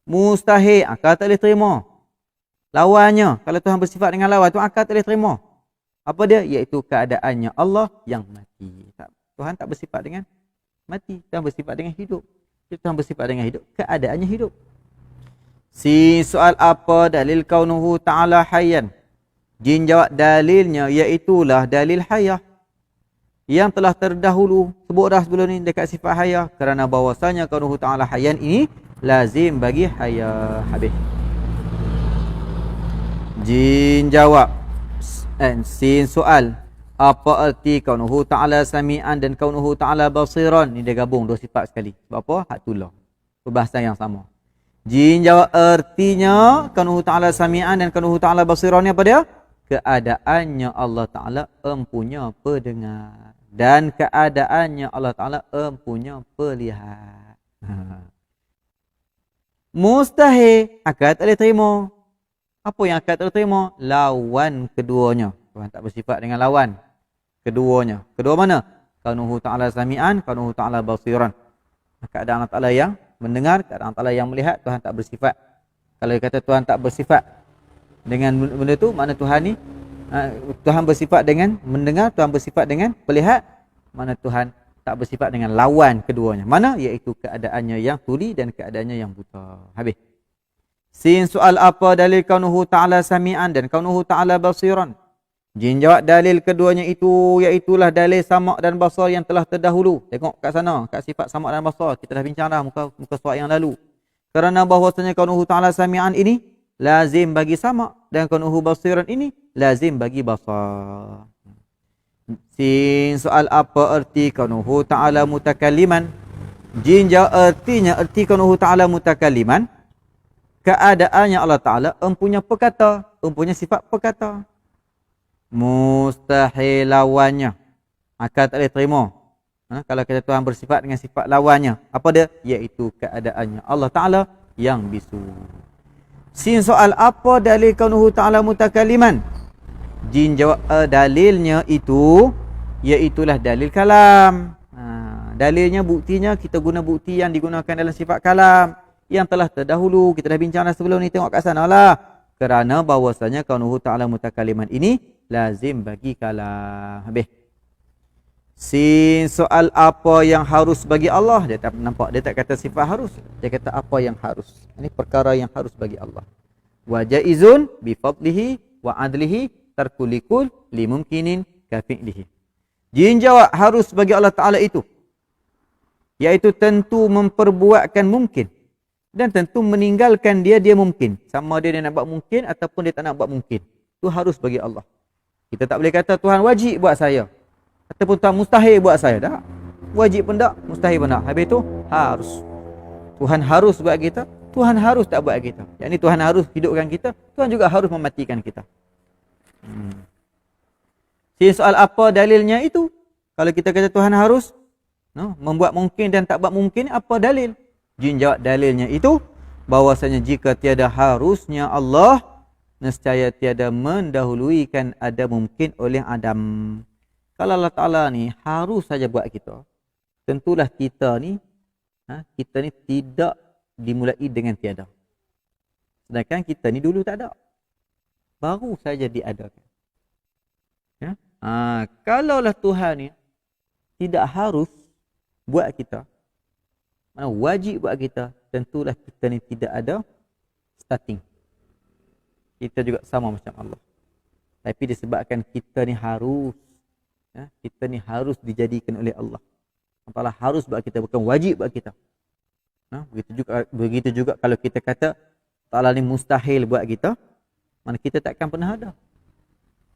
Mustahil. Akal tak boleh terima. Lawannya. Kalau Tuhan bersifat dengan lawan, Tuhan akal tak boleh terima. Apa dia? Iaitu keadaannya Allah yang mati. Tuhan tak bersifat dengan mati. Tuhan bersifat dengan hidup. Tuhan bersifat dengan hidup. Keadaannya hidup. Si soal apa dalil kaunuhu ta'ala hayyan. Jin jawab dalilnya iaitulah dalil hayah. Yang telah terdahulu. Sebut dah sebelum ni dekat sifat hayah. Kerana bahawasanya kaunuhu ta'ala hayyan ini lazim bagi hayah. Habis. Jin jawab. Sin soal. Apa erti kaunuhu ta'ala sami'an dan kaunuhu ta'ala basiran. Ni dia gabung dua sifat sekali. Sebab apa? Hak tulah. Perbahasan yang sama. Jin jawab ertinya kaunuhu ta'ala sami'an dan kaunuhu ta'ala basiran ni apa dia? Keadaannya Allah Ta'ala empunya pendengar. Dan keadaannya Allah Ta'ala empunya pelihat. Mustahil. Akal tak boleh terima. Apa yang akal tak boleh terima? Lawan keduanya. Tuhan tak bersifat dengan lawan. Keduanya. Kedua mana? Kaunuhu ta'ala sami'an, kaunuhu ta'ala basiran. Keadaan Allah Ta'ala yang mendengar, keadaan Allah Ta'ala yang melihat, Tuhan tak bersifat. Kalau dia kata Tuhan tak bersifat dengan benda tu, mana Tuhan ni? Tuhan bersifat dengan mendengar, Tuhan bersifat dengan melihat, mana Tuhan tak bersifat dengan lawan keduanya. Mana? Iaitu keadaannya yang tuli dan keadaannya yang buta. Habis. Sin soal apa dalil kaunuhu ta'ala sami'an dan kaunuhu ta'ala basiran. Jin jawab dalil keduanya itu iaitulah dalil sama' dan basar yang telah terdahulu. Tengok kat sana, kat sifat sama' dan basar. Kita dah bincang dah muka surat yang lalu. Kerana bahawasanya kaunuhu ta'ala sami'an ini lazim bagi sama' dan kaunuhu basiran ini lazim bagi basar. Sin soal apa erti kaunuhu ta'ala mutakalliman. Jin jawab ertinya erti kaunuhu ta'ala mutakalliman. Keadaannya Allah Ta'ala empunya perkata, empunya sifat perkata. Mustahil lawannya. Akal tak boleh terima. Kalau kata Tuhan bersifat dengan sifat lawannya. Apa dia? Iaitu keadaannya Allah Ta'ala yang bisu. Sin soal apa dalil kaunuhu ta'ala mutakalliman. Jin jawab dalilnya itu iaitulah dalil kalam. Dalilnya, buktinya kita guna bukti yang digunakan dalam sifat kalam. Yang telah terdahulu. Kita dah bincang dah sebelum ni. Tengok kat sana lah. Kerana bahawasanya kaunuhu ta'ala mutakalliman ini lazim bagi kalam. Habis. Sin soal apa yang harus bagi Allah. Dia tak nampak. Dia tak kata sifat harus. Dia kata apa yang harus. Ini perkara yang harus bagi Allah. Wa jaizun bifadlihi wa adlihi tarkulikul limumkinin kafi'lihi. Jin jawab harus bagi Allah Ta'ala itu. Iaitu tentu memperbuatkan mungkin. Dan tentu meninggalkan dia mungkin. Sama dia nak buat mungkin ataupun dia tak nak buat mungkin. Itu harus bagi Allah. Kita tak boleh kata Tuhan wajib buat saya. Ataupun Tuhan mustahil buat saya. Tak. Wajib pun tak, mustahil pun tak. Habis itu harus. Tuhan harus buat kita. Tuhan harus tak buat kita. Yang ni Tuhan harus hidupkan kita. Tuhan juga harus mematikan kita. Soal apa dalilnya itu? Kalau kita kata Tuhan harus membuat mungkin dan tak buat mungkin, apa dalil? Jin jawab dalilnya itu bahwasanya jika tiada harusnya Allah, nescaya tiada mendahuluikan ada mungkin oleh Adam. Kalau Allah Ta'ala ni harus saja buat kita, tentulah kita ni tidak dimulai dengan tiada. Sedangkan kita ni dulu tak ada. Baru saja diadakan. Ya? Kalaulah Tuhan ni tidak harus buat kita, mana wajib buat kita, tentulah kita ni tidak ada starting. Kita juga sama macam Allah. Tapi disebabkan kita ni harus, ya, kita ni harus dijadikan oleh Allah. Allah harus buat kita, bukan wajib buat kita. Begitu juga kalau kita kata Allah ni mustahil buat kita, mana kita takkan pernah ada.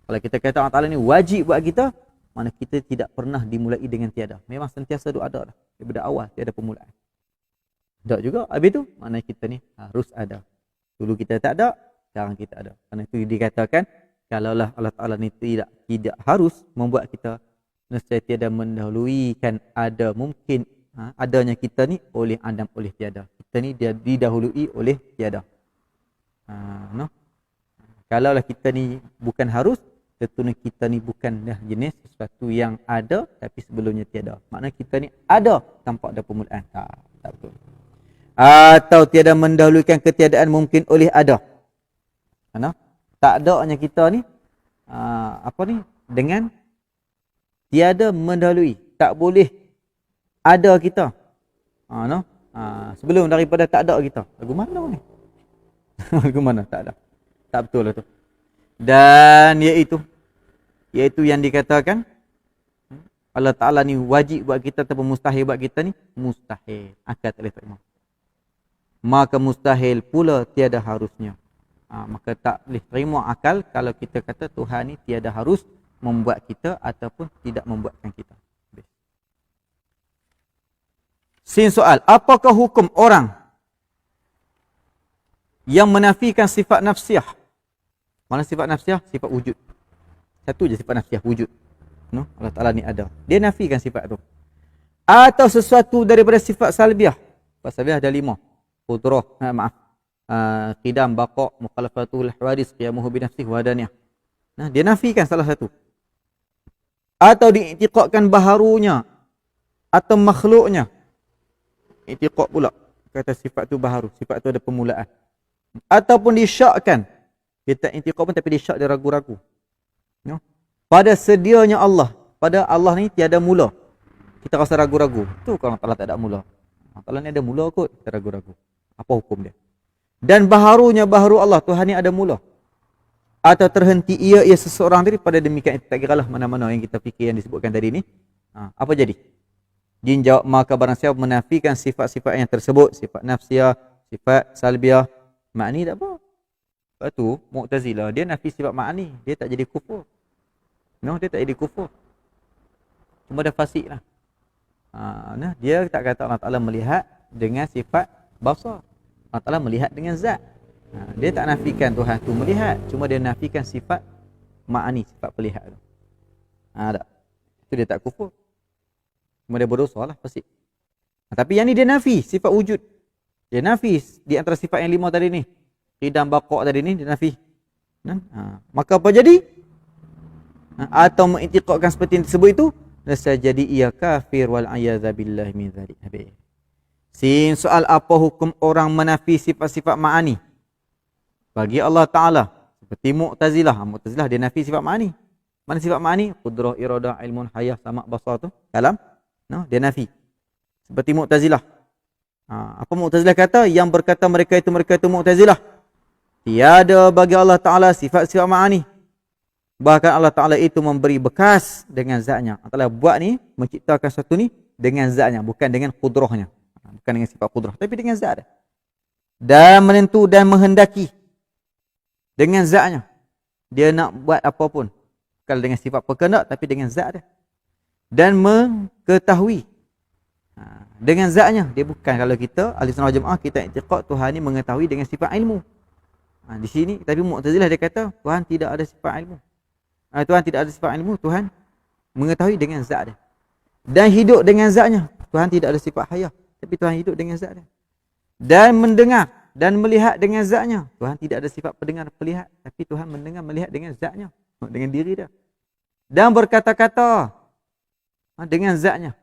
Kalau kita kata Allah Ta'ala ni wajib buat kita, mana kita tidak pernah dimulai dengan tiada. Memang sentiasa ada dah. Daripada awal tiada permulaan. Tak juga. Habis tu, mana kita ni harus ada. Dulu kita tak ada, sekarang kita ada. Kerana itu dikatakan, kalaulah Allah Ta'ala ni tidak harus membuat kita, nescaya tiada mendahuluikan ada mungkin adanya kita ni oleh Adam, oleh tiada. Kita ni dia didahului oleh tiada. Kalaulah kita ni bukan harus, tentunya kita ni bukan dah jenis sesuatu yang ada tapi sebelumnya tiada. Maknanya kita ni ada tanpa ada permulaan. Tak betul. Atau tiada mendahulukan ketiadaan mungkin oleh ada. Tak adanya kita ni dengan tiada mendahului. Tak boleh ada kita. Sebelum daripada tak ada kita. Lagu mana ni? Lagu mana? Tak ada. Tak betul lah tu. Dan iaitu yang dikatakan Allah Ta'ala ni wajib buat kita ataupun mustahil buat kita ni, mustahil. Akal tak boleh terima. Maka mustahil pula tiada harusnya. Maka tak boleh terima akal kalau kita kata Tuhan ni tiada harus membuat kita ataupun tidak membuatkan kita. Sin soal, apakah hukum orang yang menafikan sifat nafsiah? Mana sifat nafsiah? Sifat wujud. Satu je sifat nafsiah, wujud. Allah Ta'ala ni ada. Dia nafikan sifat tu. Atau sesuatu daripada sifat salbiah. Sifat salbiah ada 5. Qudrah, qidam, baqa', mukhalafatul hawadis, qiyamuhu binafsih, wadaniyah. Dia nafikan salah satu. Atau diiktiqadkan baharunya atau makhluknya. Iktiqad pula. Kata sifat tu baharu, sifat tu ada permulaan. Ataupun disyakkan. Kita iktiqad pun tapi disyak dia ragu-ragu. Pada sedianya Allah. Pada Allah ni tiada mula. Kita rasa ragu-ragu. Tu kalau Allah tak ada mula. Allah ni ada mula kot. Kita ragu-ragu. Apa hukum dia? Dan baharunya baharu Allah. Tuhan ni ada mula. Atau terhenti ia seseorang daripada demikian. Tak kira lah mana-mana yang kita fikir yang disebutkan tadi ni. Apa jadi? Jin jawab, maka barang siapa menafikan sifat-sifat yang tersebut. Sifat nafsiyah, sifat salbiah. Makni tak apa. Lepas tu, Mu'tazilah, dia nafi sifat makni. Dia tak jadi kufur. Dia tak jadi kufur. Cuma dah fasik lah. Dia tak kata Allah Ta'ala melihat dengan sifat basar. Allah Ta'ala melihat dengan zat. Dia tak nafikan Tuhan tu melihat. Cuma dia nafikan sifat makni, sifat pelihat tu. Tak. Itu dia tak kufur. Cuma dia berdosa lah, fasik. Tapi yang ni dia nafi, sifat wujud. Dia nafi di antara sifat yang 5 tadi ni. Qidam, baqa' tadi ni, dia nafi. Maka apa jadi? Atau mengiktiqadkan seperti yang disebut itu, nasa jadi ia kafir wal'ayadha billahi min dhalik. Habis. Sin soal apa hukum orang menafi sifat-sifat ma'ani bagi Allah Ta'ala. Seperti Mu'tazilah. Mu'tazilah dia nafi sifat ma'ani. Mana sifat ma'ani? Qudrah, iradah, ilmun, hayah, sama' basar tu. Kalam. Dia nafi. Seperti Mu'tazilah. Apa Mu'tazilah kata? Yang berkata mereka itu Mu'tazilah. Tiada bagi Allah Ta'ala sifat-sifat ma'ani. Bahkan Allah Ta'ala itu memberi bekas dengan zatnya. Allah Ta'ala buat ni, menciptakan sesuatu ni dengan zatnya. Bukan dengan qudrahnya. Bukan dengan sifat qudrah. Tapi dengan zat dia. Dan menentu dan menghendaki. Dengan zatnya. Dia nak buat apa pun. Bukan dengan sifat perkendak, tapi dengan zat dia. Dan mengetahui. Dengan zatnya. Dia bukan kalau kita, ahli sunnah wal jamaah, kita i'tiqad Tuhan ni mengetahui dengan sifat ilmu. Di sini, tapi Mu'tazilah dia kata, Tuhan tidak ada sifat ilmu. Tuhan tidak ada sifat ilmu, Tuhan mengetahui dengan zat dia. Dan hidup dengan zatnya. Tuhan tidak ada sifat hayah, tapi Tuhan hidup dengan zat dia. Dan mendengar dan melihat dengan zatnya. Tuhan tidak ada sifat pendengar, melihat, tapi Tuhan mendengar, melihat dengan zatnya, dengan diri dia. Dan berkata-kata dengan zatnya.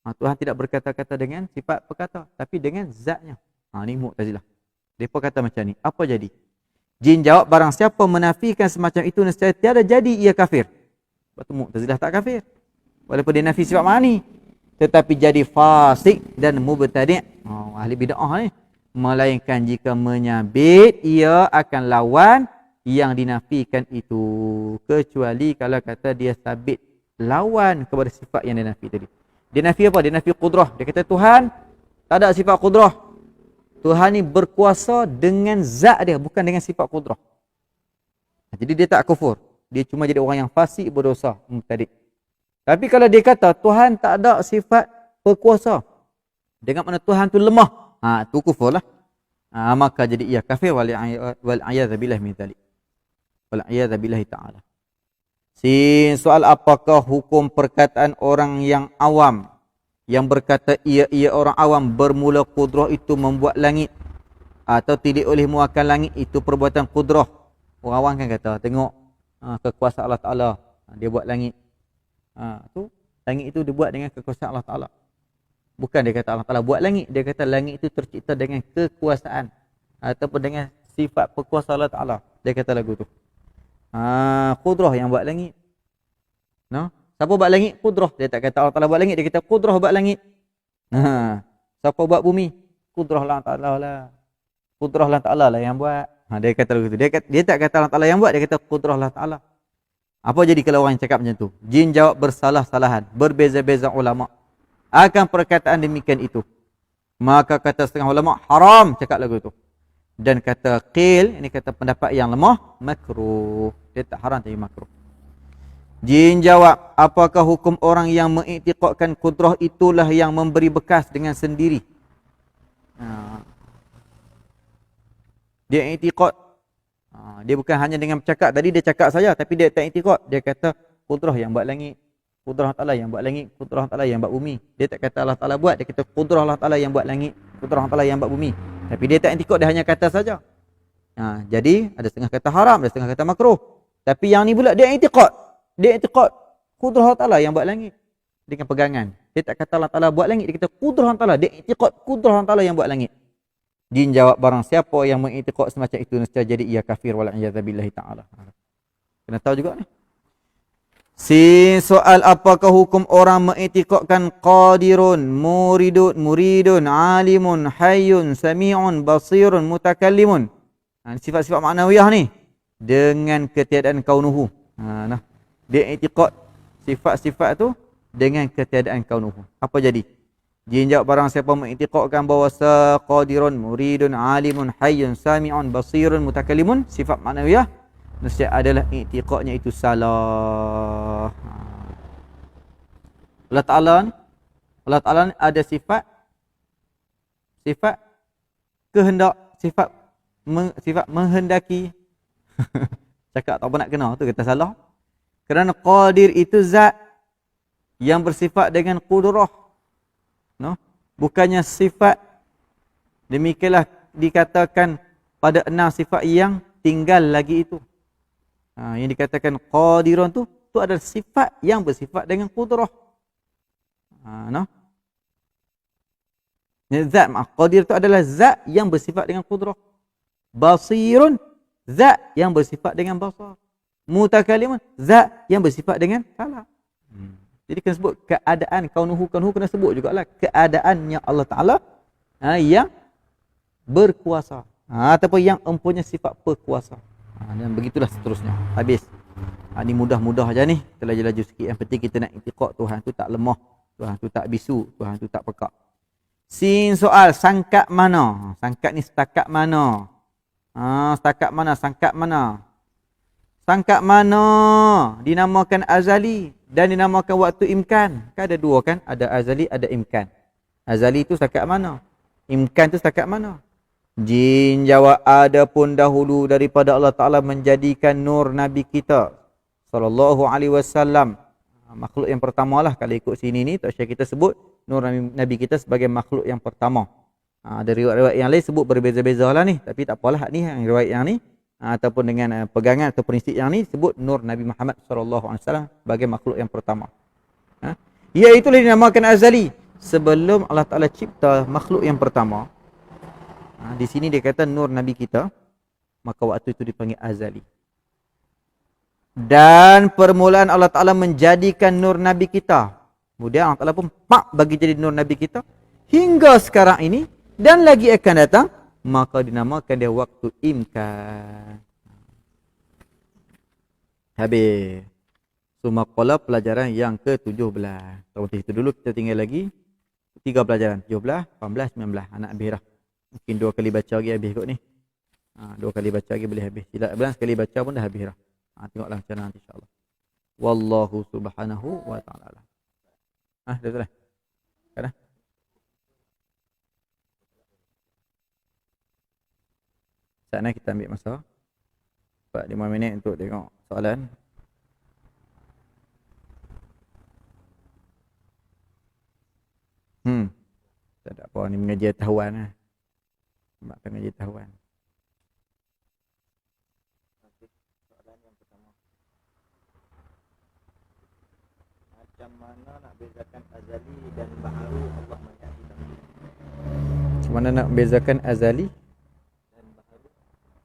Tuhan tidak berkata-kata dengan sifat perkata, tapi dengan zatnya. Ni Mu'tazilah. Mereka kata macam ni. Apa jadi? Jin jawab, barang siapa menafikan semacam itu nescaya tiada jadi ia kafir. Sebab tu Mu'tazilah tak kafir. Walaupun dia nafi sifat ma'ani. Tetapi jadi fasik dan mubtadi'. Ahli bid'ah ni. Melainkan jika menyabit, ia akan lawan yang dinafikan itu. Kecuali kalau kata dia sabit lawan kepada sifat yang dia nafi tadi. Dia nafi apa? Dia nafi qudrah. Dia kata Tuhan tak ada sifat qudrah. Tuhan ni berkuasa dengan zat dia, bukan dengan sifat qudrah. Jadi dia tak kufur. Dia cuma jadi orang yang fasik, berdosa, mubtadi'. Tapi kalau dia kata Tuhan tak ada sifat berkuasa, dengan mana Tuhan tu lemah, tu kufur lah. Maka jadi ia kafir wal'iyadzabillah min dzalik. Wal'iyadzabillah ta'ala. Soal apakah hukum perkataan orang yang awam yang berkata ia orang awam bermula qudrah itu membuat langit atau tidak olehmu akan langit itu perbuatan qudrah. Orang awam kan kata tengok kekuasaan Allah Ta'ala, dia buat langit. Tu langit itu dibuat dengan kekuasaan Allah Ta'ala. Bukan dia kata Allah Ta'ala buat langit, dia kata langit itu tercipta dengan kekuasaan ataupun dengan sifat perkuasaan Allah Ta'ala. Dia kata lagu tu. Qudrah yang buat langit. No? Siapa buat langit? Qudrah. Dia tak kata Allah Ta'ala buat langit, dia kata qudrah buat langit. Siapa buat bumi? Qudrah Allah Ta'ala lah. Qudrah Allah Ta'ala lah yang buat. Dia kata lagu tu. Dia tak kata Allah Ta'ala yang buat, dia kata qudrah Allah Ta'ala. Apa jadi kalau orang yang cakap macam tu? Jin jawab bersalah-salahan, berbeza-beza ulama akan perkataan demikian itu. Maka kata setengah ulama haram cakap lagu tu. Dan kata qil, ini kata pendapat yang lemah, makruh. Dia tak haram tapi makruh. Jin jawab, apakah hukum orang yang mengiktiqadkan qudrah itulah yang memberi bekas dengan sendiri? Dia iktiqad. Dia bukan hanya dengan bercakap. Tadi dia cakap saja tapi dia tak iktiqad. Dia kata qudrah yang buat langit, qudrah Allah Ta'ala yang buat langit, qudrah Allah Ta'ala yang buat bumi. Dia tak kata Allah Ta'ala buat, dia kata qudrah Allah Ta'ala yang buat langit, qudrah Allah Ta'ala yang buat bumi. Tapi dia tak iktiqad, dia hanya kata saja. Jadi ada setengah kata haram, ada setengah kata makruh. Tapi yang ni pula dia iktiqad. Dia iktiqad qudrah Allah Ta'ala yang buat langit dengan pegangan. Dia tak kata Allah Ta'ala buat langit, dia kata qudrah Allah Ta'ala. Dia iktiqad qudrah Allah Ta'ala yang buat langit. Jin jawab, barang siapa yang mengiktiqad semacam itu nescaya jadi ia kafir wal'iyadzabillahi ta'ala. Kena tahu juga ni. Soal apakah hukum orang mengiktiqadkan qadirun, muridun, alimun, hayyun, sami'un, basirun, mutakallimun. Sifat-sifat maknawiyah ni dengan ketiadaan kaunuhu. Dia iktiqad sifat-sifat tu dengan ketiadaan kaunuhu. Apa jadi? Jin jawab, barang siapa mengiktiqadkan bahawa qadirun, muridun, alimun, hayyun, sami'un, basirun, mutakallimun, sifat maknawiyah, nescaya adalah iktiqadnya itu salah. Allah Ta'ala ni ada sifat kehendak, sifat menghendaki. Cakap tak apa nak kena tu kata salah. Kerana qadir itu zat yang bersifat dengan qudrah. Bukannya sifat. Demikianlah dikatakan pada 6 sifat yang tinggal lagi itu. Yang dikatakan qadirun tu adalah sifat yang bersifat dengan qudrah. Zat qadir tu adalah zat yang bersifat dengan qudrah. Basirun, zat yang bersifat dengan basar. Mutakallimun, zat yang bersifat dengan kalam. Jadi kena sebut keadaan kaunuhu kena sebut jugalah keadaannya Allah Ta'ala yang berkuasa ataupun yang mempunyai sifat berkuasa. Dan begitulah seterusnya. Habis. Ini mudah-mudah aja ni. Kita laju-laju sikit. Yang penting kita nak iktiqad Tuhan tu tak lemah, Tuhan tu tak bisu, Tuhan tu tak pekak. Soal sangkat mana? Sangkat ni setakat mana? Setakat mana? Sangkat mana? Sangkat mana dinamakan azali dan dinamakan waktu imkan? Kan ada dua kan? Ada azali, ada imkan. Azali tu setakat mana? Imkan tu setakat mana? Jin jawab, adapun dahulu daripada Allah Ta'ala menjadikan nur Nabi kita sallallahu alaihi wasallam, makhluk yang pertama lah. Kalau ikut sini ni tak syar kita sebut nur Nabi kita sebagai makhluk yang pertama. Ada riwayat-riwayat yang lain sebut berbeza-beza lah ni. Tapi tak apalah ni yang riwayat yang ni ataupun dengan pegangan atau prinsip yang ni sebut nur Nabi Muhammad sallallahu alaihi wasallam sebagai makhluk yang pertama. Iaitulah dinamakan azali. Sebelum Allah Ta'ala cipta makhluk yang pertama, Di sini dia kata nur Nabi kita, maka waktu itu dipanggil azali. Dan permulaan Allah Ta'ala menjadikan nur Nabi kita. Kemudian Allah Ta'ala pun bagi jadi nur Nabi kita. Hingga sekarang ini. Dan lagi akan datang. Maka dinamakan dia waktu imkan. Habis. Sumaqala pelajaran yang ke-17. Seperti itu dulu kita tinggal lagi. 3 pelajaran. 17, 18, 19. Anak habis dah. Mungkin 2 kali baca lagi habis kot ni. 2 kali baca lagi boleh habis. Tidak sekali baca pun dah habis dah. Tengoklah macam mana nanti insyaAllah. Wallahu subhanahu wa ta'ala. Dah betul lah. Dah. Saat ni kita ambil masa 4-5 minit untuk tengok soalan. Tak ada apa ni mengaji tahuan lah. Sebabkan mengaji tahuan. Macam mana nak bezakan azali dan baharu Allah menyatakan? Macam mana nak bezakan azali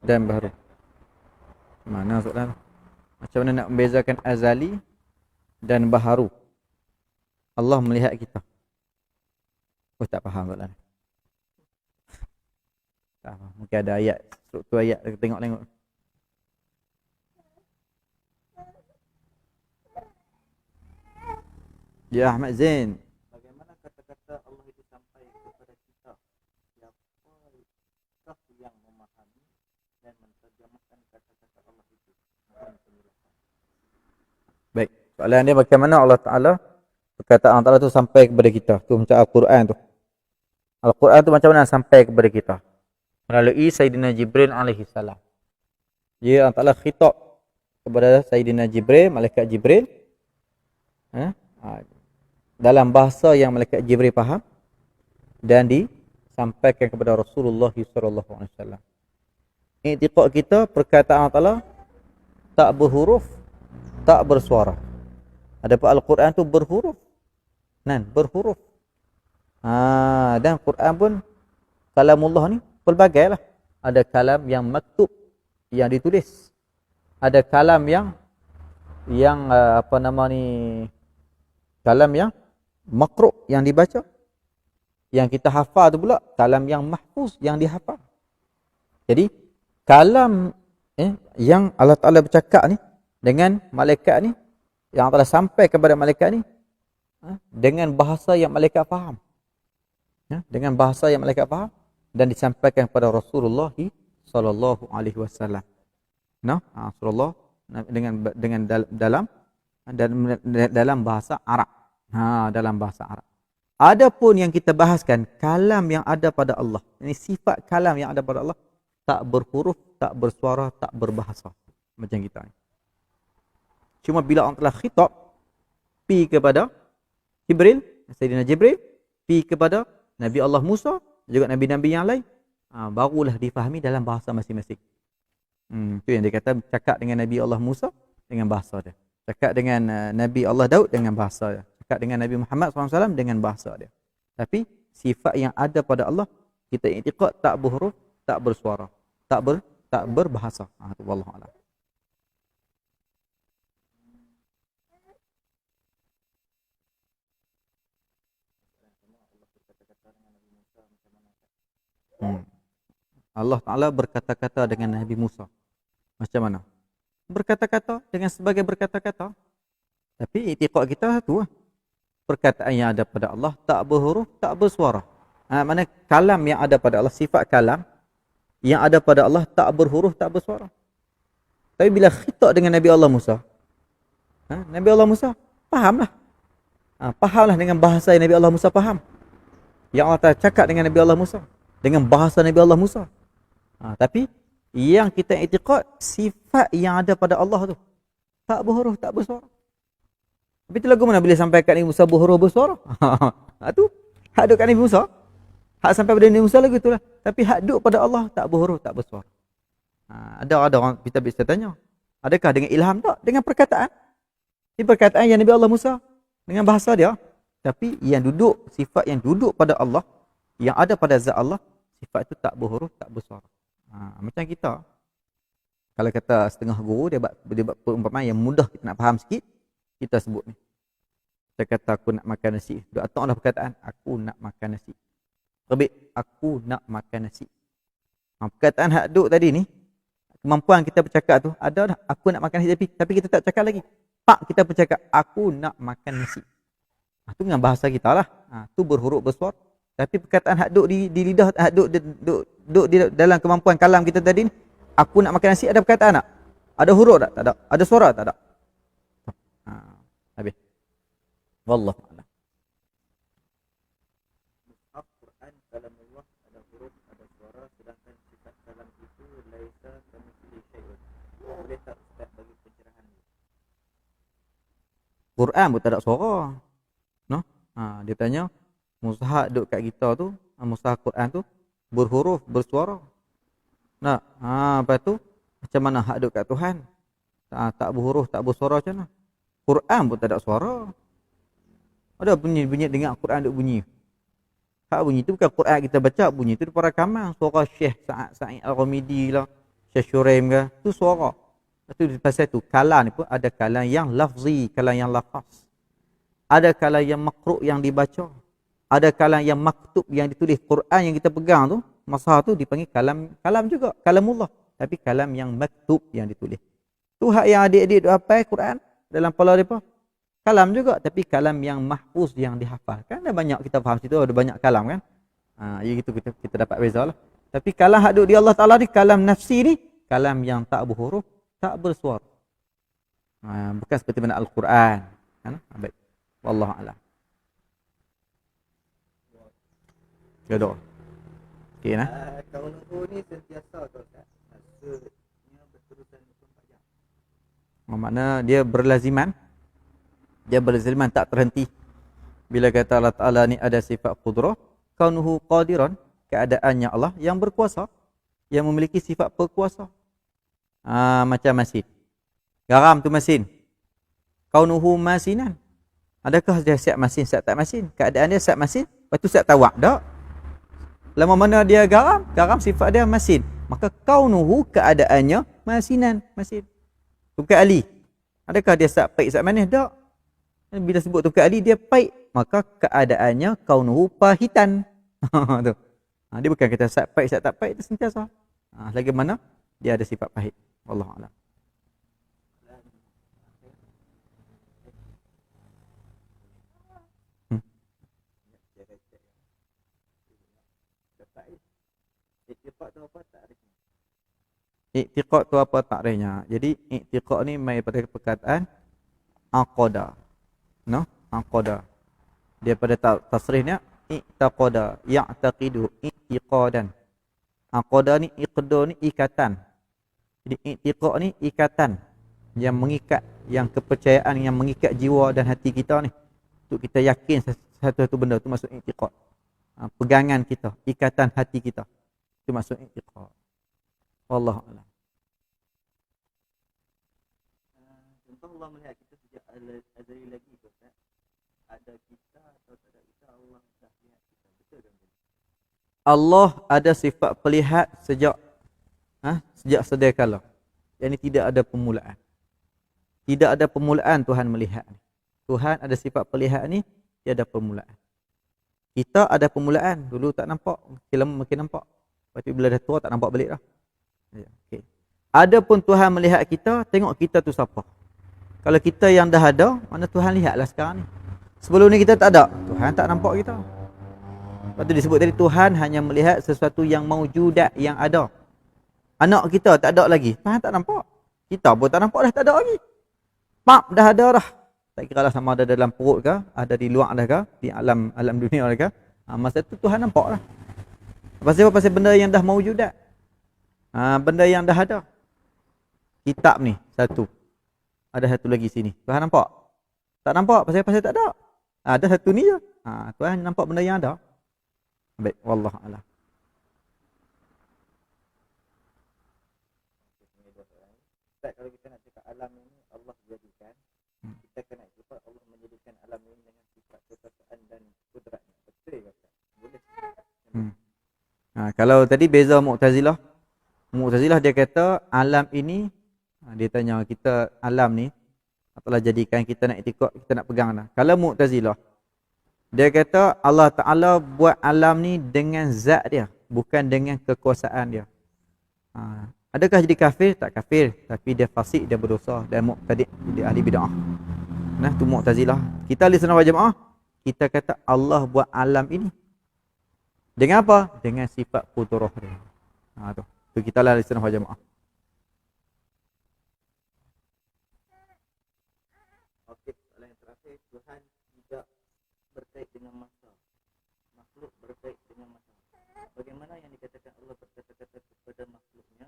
dan baharu? Mana soalan? Macam mana nak membezakan azali dan baharu? Allah melihat kita. Oh, tak faham soalan. Tak faham. Mungkin ada ayat, struktur ayat tengok-tengok. Ya Ahmad Zain, bagaimana kata-kata Allah itu sampai kepada kita? Siapakah yang memahami dan menterjemahkan kata-kata Allah itu? Baik, soalan dia bagaimana Allah Ta'ala, perkataan Allah Ta'ala itu sampai kepada kita? Tu macam Al-Quran tu. Al-Quran tu macam mana sampai kepada kita? Melalui Sayyidina Jibril alaihi salam. Dia Allah Ta'ala khitab kepada Sayyidina Jibril, malaikat Jibril. Dalam bahasa yang malaikat Jibril faham dan disampaikan kepada Rasulullah SAW. I'tiqad kita perkataan Allah Ta'ala tak berhuruf, tak bersuara. Adapun Al-Quran tu berhuruf. Berhuruf. Dan Quran pun kalamullah ni pelbagai lah. Ada kalam yang maktub, yang ditulis. Ada kalam yang kalam yang makru' yang dibaca. Yang kita hafal tu pula kalam yang mahfuz yang dihafal. Jadi kalam yang Allah Ta'ala bercakap ni dengan malaikat ni, yang Allah Ta'ala sampai kepada malaikat ni dengan bahasa yang malaikat faham. Dengan bahasa yang malaikat faham dan disampaikan kepada Rasulullah sallallahu alaihi wasallam. Rasulullah dengan dalam bahasa Arab. Dalam bahasa Arab. Adapun yang kita bahaskan kalam yang ada pada Allah. Ini sifat kalam yang ada pada Allah tak berhuruf, tak bersuara, tak berbahasa macam kita ni. Cuma bila Allah telah khitab pi kepada Jibril, Sayyidina Jibril, pi kepada Nabi Allah Musa, juga nabi-nabi yang lain, barulah difahami dalam bahasa masing-masing. Itu yang dia kata cakap dengan Nabi Allah Musa dengan bahasa dia. Cakap dengan Nabi Allah Daud dengan bahasa dia. Cakap dengan Nabi Muhammad SAW dengan bahasa dia. Tapi sifat yang ada pada Allah, kita i'tiqad tak berhuruf, tak bersuara, tak berbahasa. Itu wallahu a'lam. Allah Ta'ala berkata-kata dengan Nabi Musa. Macam mana? Berkata-kata dengan sebagai berkata-kata. Tapi i'tiqad kita tu lah. Perkataan yang ada pada Allah tak berhuruf, tak bersuara. Mana kalam yang ada pada Allah, sifat kalam yang ada pada Allah tak berhuruf, tak bersuara. Tapi bila khitab dengan Nabi Allah Musa, Nabi Allah Musa fahamlah. Fahamlah dengan bahasa yang Nabi Allah Musa faham. Yang Allah Ta'ala cakap dengan Nabi Allah Musa dengan bahasa Nabi Allah Musa. Tapi yang kita i'tiqad sifat yang ada pada Allah tu tak berhuruf, tak bersuara. Tapi tu lagu mana boleh sampai kat Nabi Musa berhuruf bersuara? Tu hak duk kat Nabi Musa. Hak sampai pada Nabi Musa lagu itulah. Tapi hak duk pada Allah tak berhuruf, tak bersuara. Ada orang kita bisa tanya, adakah dengan ilham tak? Dengan perkataan. Ini perkataan yang Nabi Allah Musa dengan bahasa dia. Tapi yang duduk, sifat yang duduk pada Allah, yang ada pada zat Allah, Sifat itu tak berhuruf, tak bersuara. Macam kita. Kalau kata setengah guru, dia buat perumpamaan yang mudah kita nak faham sikit, kita sebut ni. Kita kata aku nak makan nasi. Dia ataklah perkataan, aku nak makan nasi. Rebik, aku nak makan nasi. Perkataan hak duk tadi ni, kemampuan kita bercakap tu, ada dah, aku nak makan nasi, tapi kita tak cakap lagi. Pak, kita bercakap, aku nak makan nasi. Tu dengan bahasa kita lah. Tu berhuruf bersuara. Tapi perkataan hak duk di lidah, hak duk di dalam kemampuan kalam kita tadi ni, aku nak makan nasi, ada perkataan tak? Ada huruf tak? Tak ada. Ada suara tak? Tak ada. Habis. Wallahu a'lam. Al-Quran kalamullah, ada huruf, ada suara, sedangkan sifat kalam itu laisa kamitslihi syai'un. Boleh tak Ustaz bagi pencerahan? Quran pun tak ada suara. No? Dia tanya, mushaf duk kat kita tu, mushaf Quran tu berhuruf, bersuara. Nah, lepas tu macam mana hak duk kat Tuhan? Tak berhuruf, tak bersuara macam mana? Quran pun tak ada suara. Ada bunyi dengar Quran duk bunyi. Hak bunyi tu bukan Quran kita baca, bunyi tu para rakaman, suara Syekh Sa'id Al-Ghamidi lah, Syekh Shuraim ke, tu suara. Lepas tu pasal tu kalam ni pun ada kalam yang lafzi, kalam yang lafaz. Ada kalam yang makru' yang dibaca. Ada kalam yang maktub yang ditulis. Quran yang kita pegang tu, masa tu dipanggil kalam juga, kalamullah. Tapi kalam yang maktub yang ditulis. Tu hak yang adik-adik duk hafal Quran dalam kepala depa. Kalam juga, tapi kalam yang mahfuz yang dihafal. Kan ada banyak kita faham situ, ada banyak kalam kan. Ya gitu kita dapat beza lah. Tapi kalam hak duk di Allah Ta'ala ni, kalam nafsi ni, kalam yang tak berhuruf, tak bersuara. Bukan seperti mana Al-Quran. Kan? Baik. Wallahu a'lam. Gaduh. Okey nah. Kaunuhu ni sentiasa atau tak? Maksudnya berterusan 24 jam. Makna dia berlaziman. Dia berlaziman tak terhenti. Bila kata Allah Ta'ala ni ada sifat qudrah, kaunuhu qadiran, keadaannya Allah yang berkuasa, yang memiliki sifat berkuasa. Macam masin. Garam tu masin. Kaunuhu masinan. Adakah dia siap masin, siap tak masin? Keadaan dia siap masin, lepas tu siap tawak. Tak. Lama mana dia garam, garam sifat dia masin. Maka kaunuhu keadaannya masinan, masin. Tukar ali. Adakah dia siap pahit, siap manis? Tak. Bila sebut tukar ali dia pahit, maka keadaannya kaunuhu pahitan. Tu. Dia bukan kata siap pahit, siap tak pahit, itu sentiasa. Lagi mana dia ada sifat pahit. Wallahu a'lam. I'tiqad tu apa takrifnya? Jadi i'tiqad ni mai pada perkataan aqada. No? Aqada. Dia pada tasrihnya i'taqada, ya'taqidu, i'tiqadan. Aqada ni iqda ni ikatan. Jadi i'tiqad ni ikatan yang mengikat, yang kepercayaan yang mengikat jiwa dan hati kita ni. Untuk kita yakin satu-satu benda tu masuk i'tiqad. Pegangan kita, ikatan hati kita. Itu masuk i'tiqad. Wallahu a'lam. Contoh Allah melihat kita sejak azali lagi tu, Ustaz. Ada kita atau tak ada kita, Allah dah lihat kita. Betul kan? Allah ada sifat pelihat sejak sedia kala. Yang ini tidak ada permulaan. Tidak ada permulaan Tuhan melihat. Tuhan ada sifat pelihat ni, tiada permulaan. Kita ada permulaan, dulu tak nampak, makin lama makin nampak. Lepas tu bila dah tua tak nampak balik dah. Ya, okay. Adapun Tuhan melihat kita, tengok kita tu siapa. Kalau kita yang dah ada, mana Tuhan lihatlah sekarang ni. Sebelum ni kita tak ada, Tuhan tak nampak kita. Lepas tu disebut tadi Tuhan hanya melihat sesuatu yang maujudat, yang ada. Anak kita tak ada lagi, Tuhan tak nampak. Kita pun tak nampak dah, tak ada lagi. Pap dah ada dah. Tak kira lah sama ada dalam perut ke, ada di luar dah ke, di alam dunia dah ke. Masa tu Tuhan nampak lah. Pasal apa? Pasal benda yang dah maujudat. Benda yang dah ada. Kitab ni satu. Ada satu lagi sini. Tuhan nampak? Tak nampak. Pasal tak ada. Ada satu ni je. Tuhan nampak benda yang ada. Baik, wallahu a'lam. Kalau kita nak cakap alam ini Allah jadikan, kita kena cakap Allah menjadikan alam ini dengan sifat kekuasaan dan kudratnya. Betul ke? Boleh. Kalau tadi beza Mu'tazilah. Mu'tazilah dia kata alam ini, dia tanya kita alam ni Allah jadikan kita nak iktikad, kita nak pegang dah. Kalau Mu'tazilah, dia kata Allah Ta'ala buat alam ni dengan zat dia, bukan dengan kekuasaan dia. Adakah jadi kafir? Tak kafir, tapi dia fasik, dia berdosa, dia mu'tadi', dia ahli bid'ah. Nah, tu Mu'tazilah. Kita ahli sunnah wal jamaah, kita kata Allah buat alam ini dengan apa? Dengan sifat qudrah dia. Tu kita lah ahli sunnah wal jamaah. Okey, soalan yang terakhir, Tuhan tidak berkait dengan masa. Makhluk berkait dengan masa. Bagaimana yang dikatakan Allah berkata-kata kepada makhluknya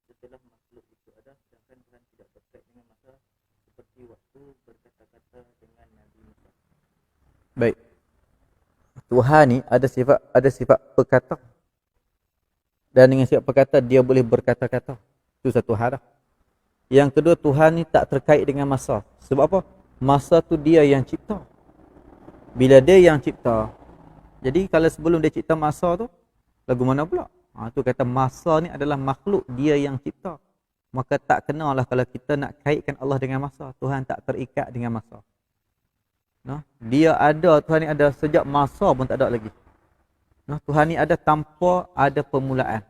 setelah makhluk itu ada, sedangkan Tuhan tidak berkait dengan masa seperti waktu berkata-kata dengan Nabi Musa. Baik. Tuhan ni ada sifat perkata. Dan dengan sifat perkata dia boleh berkata-kata. Itu satu hal dah. Yang kedua, Tuhan ni tak terkait dengan masa. Sebab apa? Masa tu dia yang cipta. Bila dia yang cipta, jadi kalau sebelum dia cipta masa tu, lagu mana pula? Tu kata masa ni adalah makhluk dia yang cipta. Maka tak kenalah kalau kita nak kaitkan Allah dengan masa. Tuhan tak terikat dengan masa. Dia ada, Tuhan ni ada sejak masa pun tak ada lagi. Tuhan ni ada tanpa ada permulaan.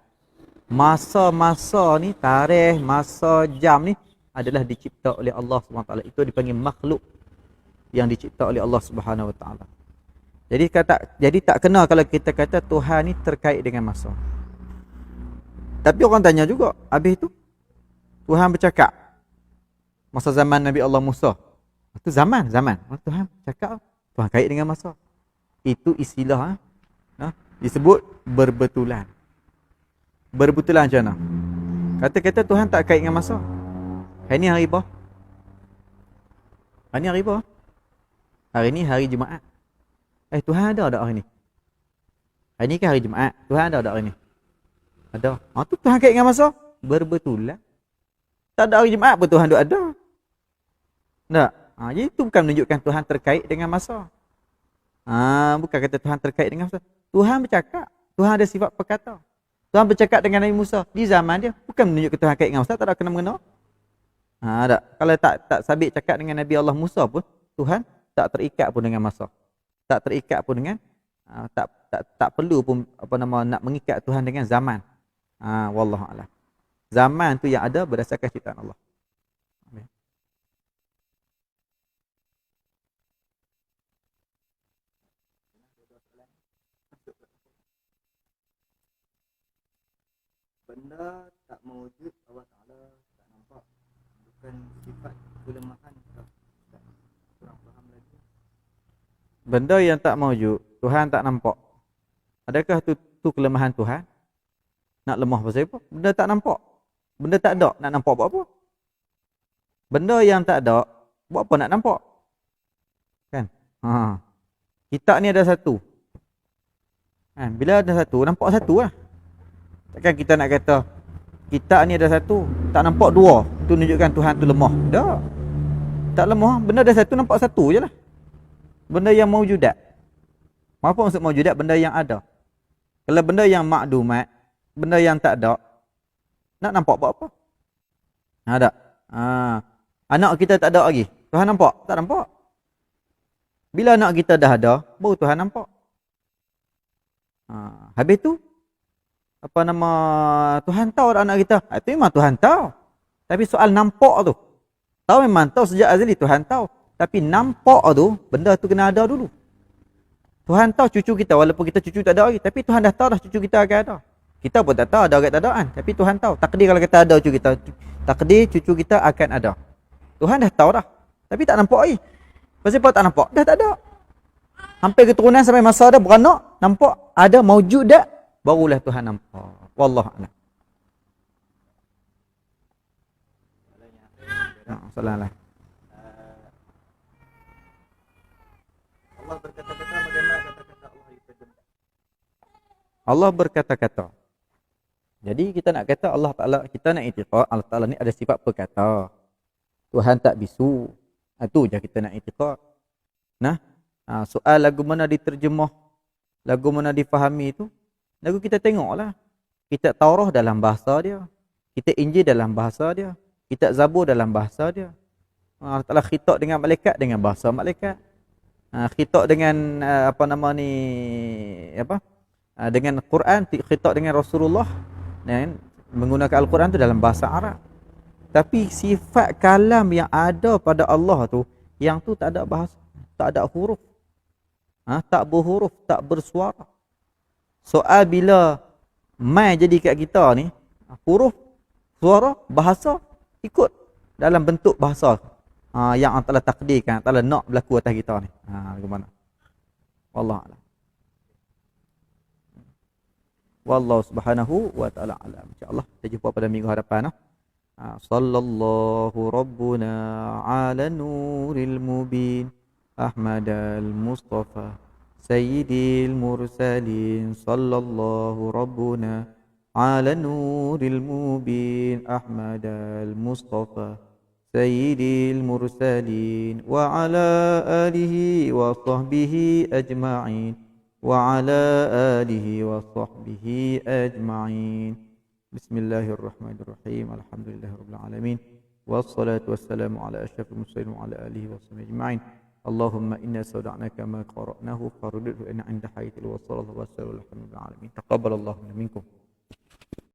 Masa-masa ni, tarikh, masa, jam ni adalah dicipta oleh Allah SWT. Itu dipanggil makhluk yang dicipta oleh Allah SWT. Jadi tak kena kalau kita kata Tuhan ni terkait dengan masa. Tapi orang tanya juga, habis itu Tuhan bercakap masa zaman Nabi Allah Musa. Itu zaman. Tuhan cakap, Tuhan kait dengan masa. Itu istilah disebut berbetulan. Berbetulan macam mana? Kata-kata Tuhan tak kait dengan masa. Hari ni hari apa? Hari ni hari apa? Hari ni hari Jumaat. Tuhan ada tak hari ni? Hari ni kan hari Jumaat. Tuhan ada tak hari ni? Ada. Tu Tuhan kait dengan masa. Berbetulan. Tak ada hari Jumaat pun Tuhan ada. Tak? Jadi itu bukan menunjukkan Tuhan terkait dengan masa. Bukan kata Tuhan terkait dengan masa. Tuhan bercakap. Tuhan ada sifat perkata. Tuhan bercakap dengan Nabi Musa di zaman dia. Bukan menunjukkan Tuhan kait dengan masa. Tak ada kena-mengena. Tak. Kalau tak sabit cakap dengan Nabi Allah Musa pun, Tuhan tak terikat pun dengan masa. Tak terikat pun dengan tak perlu pun nak mengikat Tuhan dengan zaman. Wallahu a'lam. Zaman tu yang ada berdasarkan ciptaan Allah. Benda tak mewujud Allah Ta'ala tak nampak. Bukan sifat kelemahan. Kurang faham lagi. Benda yang tak mewujud, Tuhan tak nampak. Adakah tu kelemahan Tuhan? Nak lemah pasal apa? Benda tak nampak. Benda tak ada, nak nampak buat apa? Benda yang tak ada, buat apa nak nampak? Kan? Kitab ni ada satu. Kan? Bila ada satu, nampak satu lah. Takkan kita nak kata kitab ni ada satu, tak nampak dua, tu menunjukkan Tuhan tu lemah. Tak lemah, benda ada satu, nampak satu je lah. Benda yang maujudat. Apa maksud maujudat? Benda yang ada. Kalau benda yang makdumat, benda yang tak ada, nak nampak buat apa? Ada. Anak kita tak ada lagi, Tuhan nampak? Tak nampak. Bila anak kita dah ada, baru Tuhan nampak. Habis tu Tuhan tahu dah anak kita. Itu memang Tuhan tahu. Tapi soal nampak tu, tahu memang tahu sejak azali Tuhan tahu. Tapi nampak tu, benda tu kena ada dulu. Tuhan tahu cucu kita, walaupun kita cucu tak ada lagi, tapi Tuhan dah tahu dah cucu kita akan ada. Kita pun tak tahu ada ke tak adaan, tapi Tuhan tahu. Takdir kalau kita ada cucu kita, takdir cucu kita akan ada. Tuhan dah tahu dah. Tapi tak nampak lagi. Pasal apa tak nampak? Dah tak ada. Hampir keturunan sampai masa ada beranak, nampak ada maujud dah, barulah Tuhan nampak. Wallahu a'lam. Soalan lain. Allah berkata-kata, bagaimana kata-kata Allah diterjemahkan? Allah berkata-kata. Jadi kita nak kata Allah Ta'ala, kita nak i'tiqad Allah Ta'ala ni ada sifat perkata. Tuhan tak bisu. Itu je kita nak i'tiqad. Soal lagu mana diterjemah, lagu mana difahami itu, Lalu kita tengoklah. Kitab Taurah dalam bahasa dia. Kitab Injil dalam bahasa dia. Kitab Zabur dalam bahasa dia. Allah Ta'ala khitab dengan malaikat dengan bahasa malaikat. Khitab dengan dengan Quran, khitab dengan Rasulullah dan menggunakan Al-Quran tu dalam bahasa Arab. Tapi sifat kalam yang ada pada Allah tu, yang tu tak ada bahasa, tak ada huruf. Tak berhuruf, tak bersuara. Soal bila mai jadi kat kita ni, huruf, suara, bahasa ikut dalam bentuk bahasa yang Allah Ta'ala takdirkan, Allah Ta'ala nak berlaku atas kita ni. Bagaimana? Wallahu a'lam. Wallahu subhanahu wa ta'ala alam. InsyaAllah kita jumpa pada minggu hadapan. Sallallahu rabbuna ala nuril mubin Ahmad al-Mustafa Sayyidil mursalin. Sallallahu rabbuna ala nuril mubin Ahmad al-Mustafa Sayyidil mursalin wa ala alihi wa sahbihi ajma'in wa ala alihi wa sahbihi ajma'in. Bismillahirrahmanirrahim. Alhamdulillahirabbil alamin. Wassalatu wassalamu ala asyrafil mursalin wa ala alihi wa sahbihi ajma'in. Allahumma inna sawda'naka ma qara'nahu farudhu inna 'inda hayatil wa sallallahu wa sallam alhamdulillah alamin. Taqabbalallahu minkum.